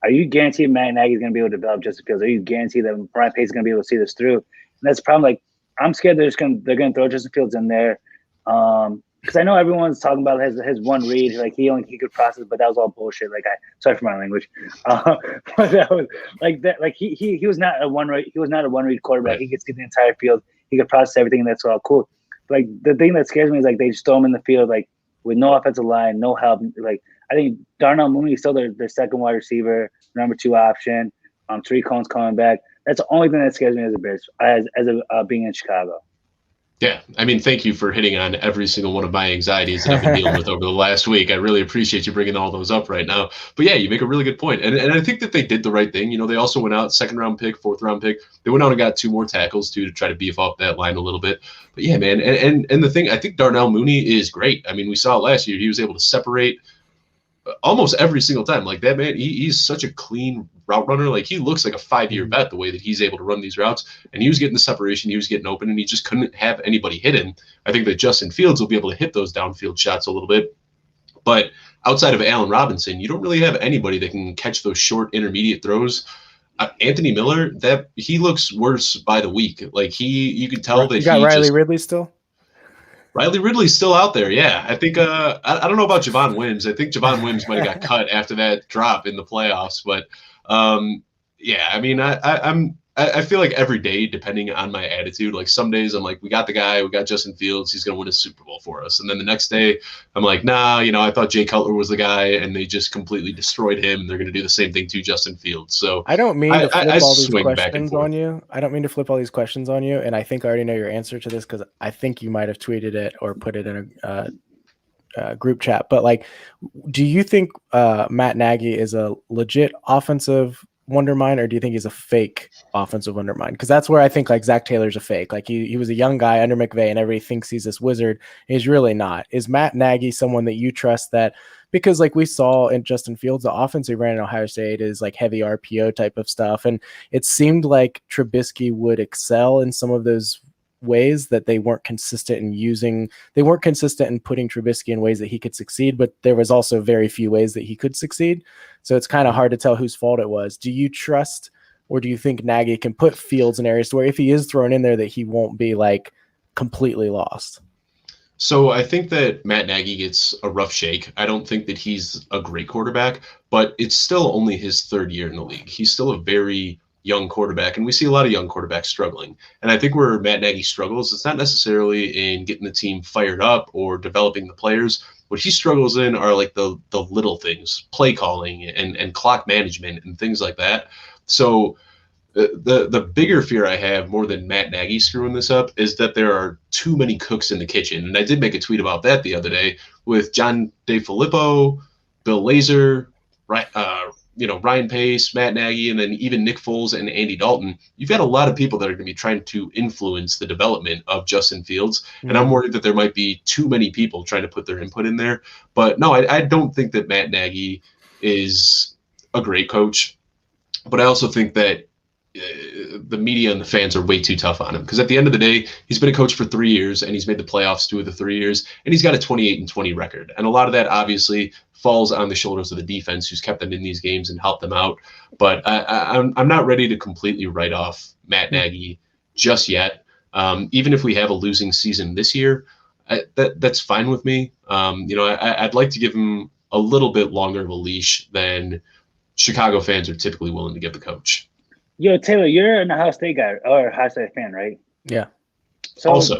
Are you guaranteed Matt Nagy is going to be able to develop Justin Fields? Are you guaranteed that Ryan Pace is going to be able to see this through? And that's the problem. Like, I'm scared they're going to throw Justin Fields in there. Because I know everyone's talking about his one read, like he could process, but that was all bullshit. Like, sorry for my language, but that was like that. Like, he was not a one read quarterback. Right. He could see the entire field. He could process everything. That's all cool. Like, the thing that scares me is, like, they just throw him in the field, like, with no offensive line, no help. Like, I think Darnell Mooney is still their second wide receiver, number 2 option. Tariq Cohen's coming back. That's the only thing that scares me as a Bears, as being in Chicago. Yeah, I mean, thank you for hitting on every single one of my anxieties that I've been dealing with over the last week. I really appreciate you bringing all those up right now. But yeah, you make a really good point. And I think that they did the right thing. They also went out, 2nd-round pick, 4th-round pick. They went out and got 2 more tackles, too, to try to beef up that line a little bit. But yeah, man, and the thing, I think Darnell Mooney is great. I mean, we saw it last year. He was able to separate almost every single time. Like, that man, he's such a clean route runner. Like, he looks like a 5-year vet the way that he's able to run these routes, and he was getting the separation, he was getting open, and he just couldn't have anybody hit him. I think that Justin Fields will be able to hit those downfield shots a little bit, but outside of Allen Robinson, you don't really have anybody that can catch those short intermediate throws. Anthony Miller, that he looks worse by the week. Like, you could tell that you got Riley Ridley still. Riley Ridley's still out there. Yeah, I think I don't know about Javon Wims. I think Javon Wims might have got cut after that drop in the playoffs. But yeah, I mean, I feel like every day, depending on my attitude, like some days I'm like, we got the guy, we got Justin Fields, he's going to win a Super Bowl for us. And then the next day I'm like, nah, I thought Jay Cutler was the guy and they just completely destroyed him. And they're going to do the same thing to Justin Fields. So I don't mean to flip all these swing back and questions forth on you. I don't mean to flip all these questions on you. And I think I already know your answer to this because I think you might have tweeted it or put it in a group chat. But like, do you think Matt Nagy is a legit offensive wondermind, or do you think he's a fake offensive wondermind? Because that's where I think like Zach Taylor's a fake. Like he was a young guy under McVay and everybody thinks he's this wizard. He's really not. Is Matt Nagy someone that you trust that, because like we saw in Justin Fields, the offense he ran in Ohio State is like heavy RPO type of stuff. And it seemed like Trubisky would excel in some of those ways that they weren't consistent in using. They weren't consistent in putting Trubisky in ways that he could succeed, but there was also very few ways that he could succeed. So it's kind of hard to tell whose fault it was. Do you trust, or do you think Nagy can put Fields in areas where if he is thrown in there that he won't be like completely lost? So I think that Matt Nagy gets a rough shake. I don't think that he's a great quarterback, but it's still only his third year in the league. He's still a very young quarterback, and we see a lot of young quarterbacks struggling. And I think where Matt Nagy struggles, it's not necessarily in getting the team fired up or developing the players. What he struggles in are like the little things, play calling and clock management and things like that. So the bigger fear I have, more than Matt Nagy screwing this up, is that there are too many cooks in the kitchen. And I did make a tweet about that the other day with John DeFilippo, Bill Lazor, Ryan Pace, Matt Nagy, and then even Nick Foles and Andy Dalton. You've got a lot of people that are going to be trying to influence the development of Justin Fields. And I'm worried that there might be too many people trying to put their input in there. But no, I don't think that Matt Nagy is a great coach. But I also think that the media and the fans are way too tough on him, because at the end of the day, he's been a coach for 3 years and he's made the playoffs 2 of the 3 years, and he's got a 28-20 record. And a lot of that obviously falls on the shoulders of the defense, who's kept them in these games and helped them out. But I'm not ready to completely write off Matt Nagy just yet. Even if we have a losing season this year, that's fine with me. I'd like to give him a little bit longer of a leash than Chicago fans are typically willing to give the coach. Yo, Taylor, you're an Ohio State guy or Ohio State fan, right? Yeah. So also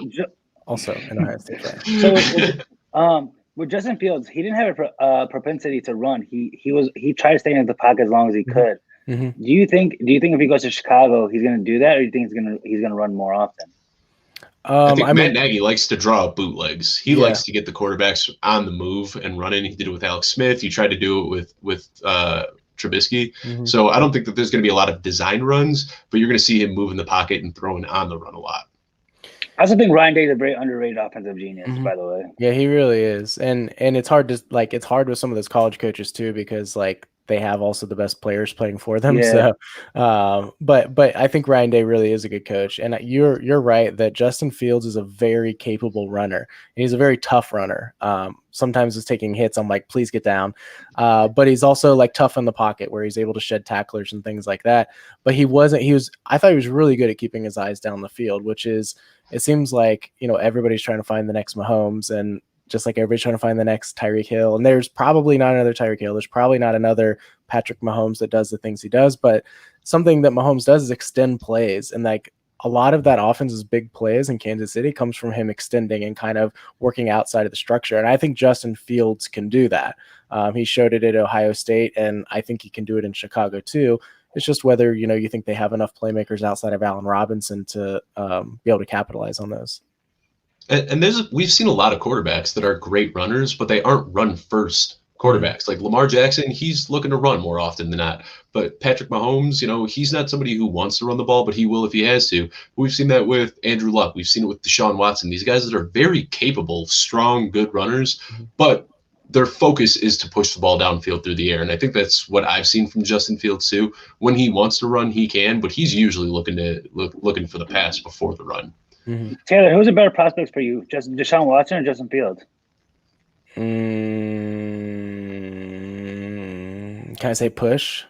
an Ohio State fan. So with Justin Fields, he didn't have a propensity to run. He tried to stay in the pocket as long as he could. Mm-hmm. Do you think if he goes to Chicago, he's going to do that, or do you think he's going to run more often? I think Matt Nagy likes to draw up bootlegs. He likes to get the quarterbacks on the move and running. He did it with Alex Smith. He tried to do it with Trubisky. Mm-hmm. So I don't think that there's going to be a lot of design runs, but you're going to see him move in the pocket and throwing on the run a lot. I also think Ryan Day is a very underrated offensive genius, by the way. Yeah, he really is. And it's hard with some of those college coaches too, because like they have also the best players playing for them. Yeah. So, but I think Ryan Day really is a good coach. And you're right that Justin Fields is a very capable runner. He's a very tough runner. Sometimes it's taking hits. I'm like, please get down. But he's also like tough in the pocket where he's able to shed tacklers and things like that. But I thought he was really good at keeping his eyes down the field, which is, it seems like, everybody's trying to find the next Mahomes, and just like everybody's trying to find the next Tyreek Hill. And there's probably not another Tyreek Hill. There's probably not another Patrick Mahomes that does the things he does. But something that Mahomes does is extend plays. And like a lot of that offense's big plays in Kansas City comes from him extending and kind of working outside of the structure. And I think Justin Fields can do that. He showed it at Ohio State, and I think he can do it in Chicago too. It's just whether, you think they have enough playmakers outside of Allen Robinson to be able to capitalize on those. And we've seen a lot of quarterbacks that are great runners, but they aren't run-first quarterbacks. Like Lamar Jackson, he's looking to run more often than not. But Patrick Mahomes, he's not somebody who wants to run the ball, but he will if he has to. We've seen that with Andrew Luck. We've seen it with Deshaun Watson. These guys that are very capable, strong, good runners, but their focus is to push the ball downfield through the air. And I think that's what I've seen from Justin Fields too. When he wants to run, he can, but he's usually looking for the pass before the run. Mm-hmm. Taylor, who's a better prospect for you, Deshaun Watson or Justin Fields? Can I say push?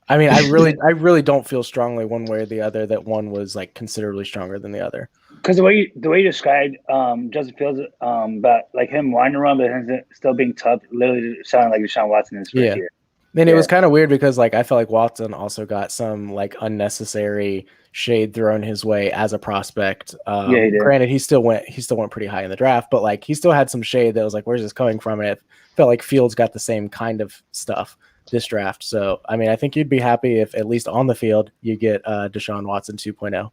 I mean, I really don't feel strongly one way or the other that one was like considerably stronger than the other. Because the way you described Justin Fields, about like him wanting to run, but him still being tough, literally sounded like Deshaun Watson in his first year. And it was kind of weird because like I felt like Watson also got some like unnecessary shade thrown his way as a prospect. He did. Granted, he still went pretty high in the draft, but like he still had some shade that was like, where's this coming from? And it felt like Fields got the same kind of stuff this draft. So I mean, I think you'd be happy if at least on the field you get Deshaun Watson 2.0.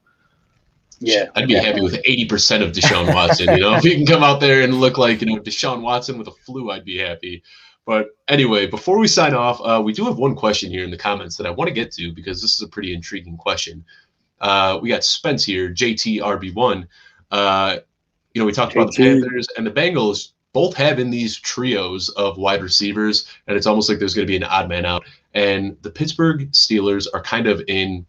Yeah, I'd be happy with 80% of Deshaun Watson. If he can come out there and look like Deshaun Watson with a flu, I'd be happy. But anyway, before we sign off, we do have one question here in the comments that I want to get to because this is a pretty intriguing question. We got Spence here, JTRB1. We talked about the Panthers and the Bengals both having these trios of wide receivers, and it's almost like there's going to be an odd man out. And the Pittsburgh Steelers are kind of in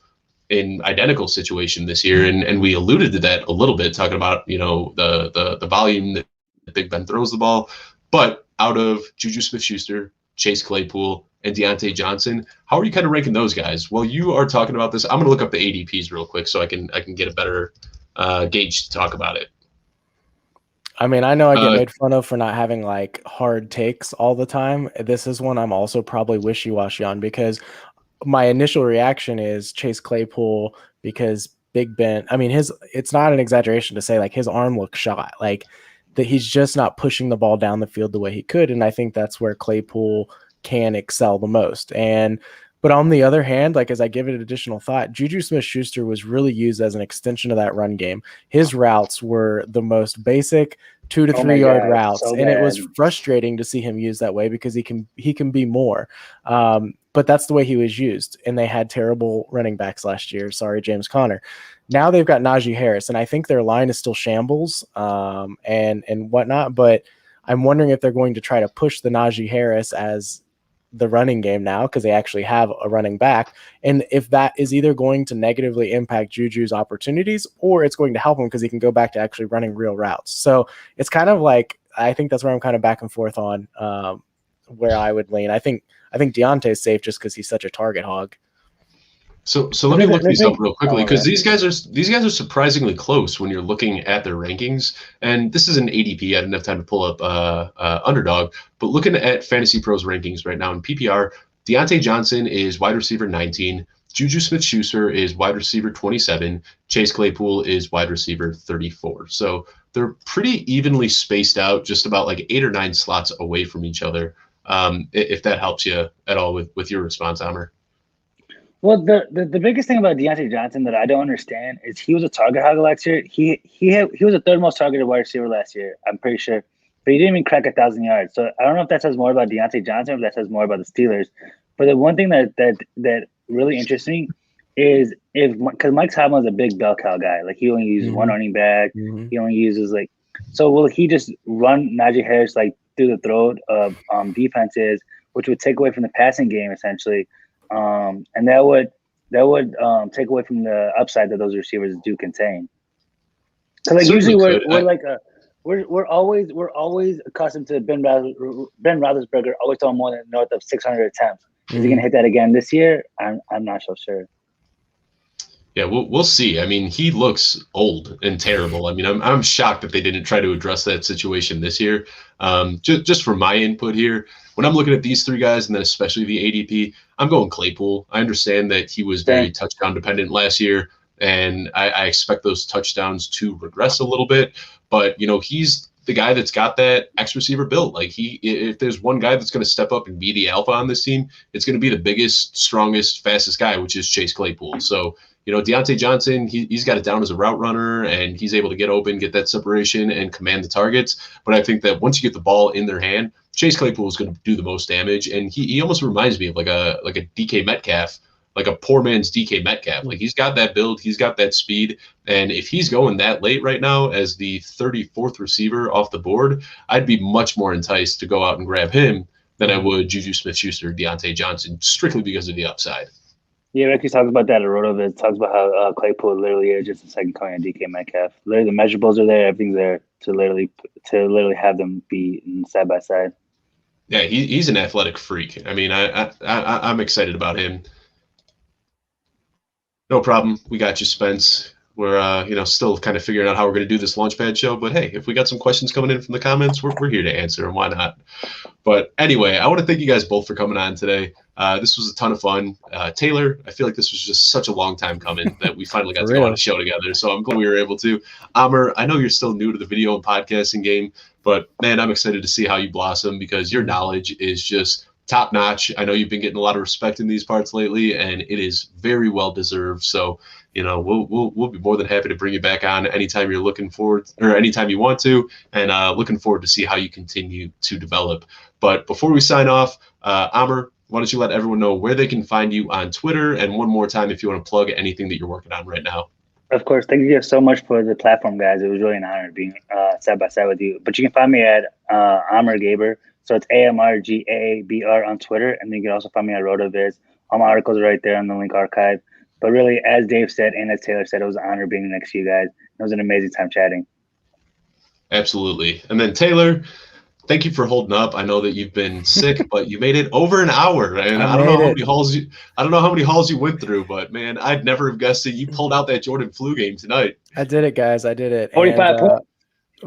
identical situation this year, and we alluded to that a little bit, talking about the volume that Big Ben throws the ball. But out of Juju Smith-Schuster, Chase Claypool, and Deontay Johnson, how are you kind of ranking those guys? Well, you are talking about this. I'm going to look up the ADPs real quick so I can get a better gauge to talk about it. I mean, I know I get made fun of for not having like hard takes all the time. This is one I'm also probably wishy-washy on because my initial reaction is Chase Claypool because Big Ben. I mean, it's not an exaggeration to say like his arm looks shot. Like that he's just not pushing the ball down the field the way he could. And I think that's where Claypool can excel the most. But on the other hand, like as I give it additional thought, Juju Smith-Schuster was really used as an extension of that run game. His routes were the most basic 2 to 3 yard routes. So and it was frustrating to see him used that way because he can be more. But that's the way he was used. And they had terrible running backs last year. Sorry, James Conner. Now they've got Najee Harris, and I think their line is still shambles and whatnot. But I'm wondering if they're going to try to push the Najee Harris as the running game now because they actually have a running back. And if that is either going to negatively impact Juju's opportunities or it's going to help him because he can go back to actually running real routes. So it's kind of like I think that's where I'm kind of back and forth on where I would lean. I think Deontay's safe just because he's such a target hog. So let me look these up real quickly because these guys are surprisingly close when you're looking at their rankings. And this is an ADP. I didn't have time to pull up Underdog, but looking at Fantasy Pros rankings right now in PPR, Deontay Johnson is wide receiver 19, Juju Smith-Schuster is wide receiver 27, Chase Claypool is wide receiver 34. So they're pretty evenly spaced out, just about like 8 or 9 slots away from each other. If that helps you at all with your response, Amr. Well, the biggest thing about Deontay Johnson that I don't understand is he was a target hog last year. He was the third most targeted wide receiver last year, I'm pretty sure. But he didn't even crack 1,000 yards. So I don't know if that says more about Deontay Johnson or if that says more about the Steelers. But the one thing that really interests me is because Mike Tomlin is a big bell cow guy. Like he only uses one running back. He only uses so will he just run Najee Harris like through the throat of defenses, which would take away from the passing game essentially. And that would take away from the upside that those receivers do contain. Because usually we're always accustomed to Ben Roethlisberger always throwing more than north of 600 attempts. Is he gonna hit that again this year? I'm not so sure. Yeah, we'll see. I mean, he looks old and terrible. I mean, I'm shocked that they didn't try to address that situation this year. Just for my input here, when I'm looking at these 3 guys and then especially the ADP, I'm going Claypool. I understand that he was very touchdown dependent last year, and I expect those touchdowns to regress a little bit. But he's the guy that's got that X receiver built. Like if there's one guy that's going to step up and be the alpha on this team, it's going to be the biggest, strongest, fastest guy, which is Chase Claypool. So. Deontay Johnson, he's got it down as a route runner, and he's able to get open, get that separation, and command the targets. But I think that once you get the ball in their hand, Chase Claypool is going to do the most damage, and he almost reminds me of like a DK Metcalf, like a poor man's DK Metcalf. Like he's got that build, he's got that speed, and if he's going that late right now as the 34th receiver off the board, I'd be much more enticed to go out and grab him than I would Juju Smith-Schuster or Deontay Johnson, strictly because of the upside. Yeah, Ricky talks about that at RotoViz. Talks about how Claypool literally is just a second coming of DK Metcalf. Literally, the measurables are there, everything's there to literally have them be side by side. Yeah, he's an athletic freak. I mean, I'm excited about him. No problem. We got you, Spence. We're still kind of figuring out how we're going to do this Launchpad show. But hey, if we got some questions coming in from the comments, we're here to answer them. Why not? But anyway, I want to thank you guys both for coming on today. This was a ton of fun. Taylor, I feel like this was just such a long time coming that we finally got to go on a show together. So I'm glad we were able to. Amr, I know you're still new to the video and podcasting game, but man, I'm excited to see how you blossom because your knowledge is just top notch. I know you've been getting a lot of respect in these parts lately, and it is very well deserved. So, we'll be more than happy to bring you back on anytime you're looking forward or anytime you want to, and looking forward to see how you continue to develop. But before we sign off, Amr, why don't you let everyone know where they can find you on Twitter, and one more time if you want to plug anything that you're working on right now. Of course. Thank you so much for the platform, guys. It was really an honor being side by side with you. But you can find me at Amr Graabr. So it's AMRGAABR on Twitter. And then you can also find me at RotoViz. All my articles are right there on the link archive. But really, as Dave said and as Taylor said, it was an honor being next to you guys. It was an amazing time chatting. Absolutely. And then Taylor, thank you for holding up. I know that you've been sick, but you made it over an hour. And I don't know how many halls you went through, but man, I'd never have guessed that you pulled out that Jordan flu game tonight. I did it, guys. I did it. 45 points.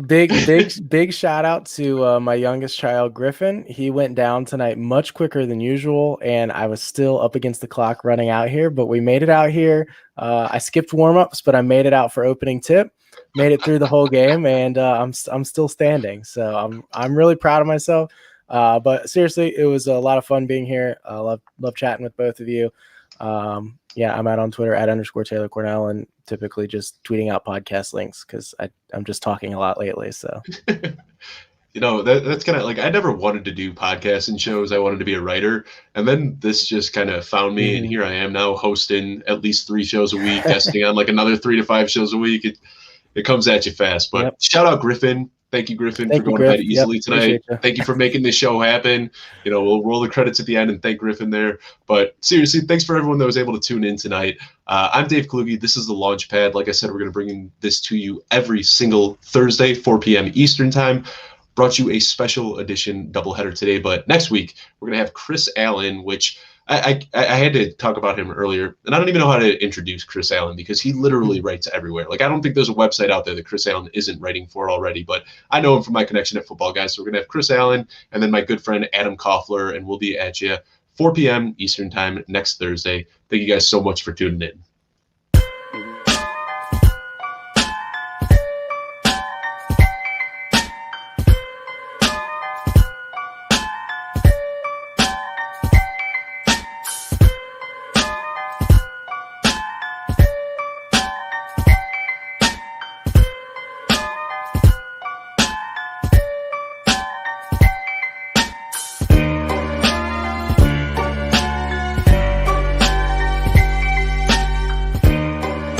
Big shout out to my youngest child, Griffin. He went down tonight much quicker than usual, and I was still up against the clock running out here, but we made it out here. I skipped warm-ups, but I made it out for opening tip. Made it through the whole game, and I'm still standing. So I'm really proud of myself. But seriously, it was a lot of fun being here. I love chatting with both of you. I'm out on Twitter at _Taylor Cornell, and typically just tweeting out podcast links because I'm just talking a lot lately. So, that's kind of like I never wanted to do podcasts and shows. I wanted to be a writer, and then this just kind of found me, and here I am now hosting at least 3 shows a week, guesting on like another 3 to 5 shows a week. It comes at you fast. But Shout out Griffin. Thank you, Griffin, for going to bed easily tonight. Thank you for making this show happen. We'll roll the credits at the end and thank Griffin there. But seriously, thanks for everyone that was able to tune in tonight. I'm Dave Kluge. This is the Launchpad. Like I said, we're going to bring this to you every single Thursday, 4 p.m. Eastern time. Brought you a special edition doubleheader today. But next week, we're going to have Chris Allen, which I had to talk about him earlier, and I don't even know how to introduce Chris Allen because he literally writes everywhere. Like, I don't think there's a website out there that Chris Allen isn't writing for already, but I know him from my connection at Football Guys. So we're going to have Chris Allen and then my good friend Adam Koffler, and we'll be at you 4 p.m. Eastern time next Thursday. Thank you guys so much for tuning in.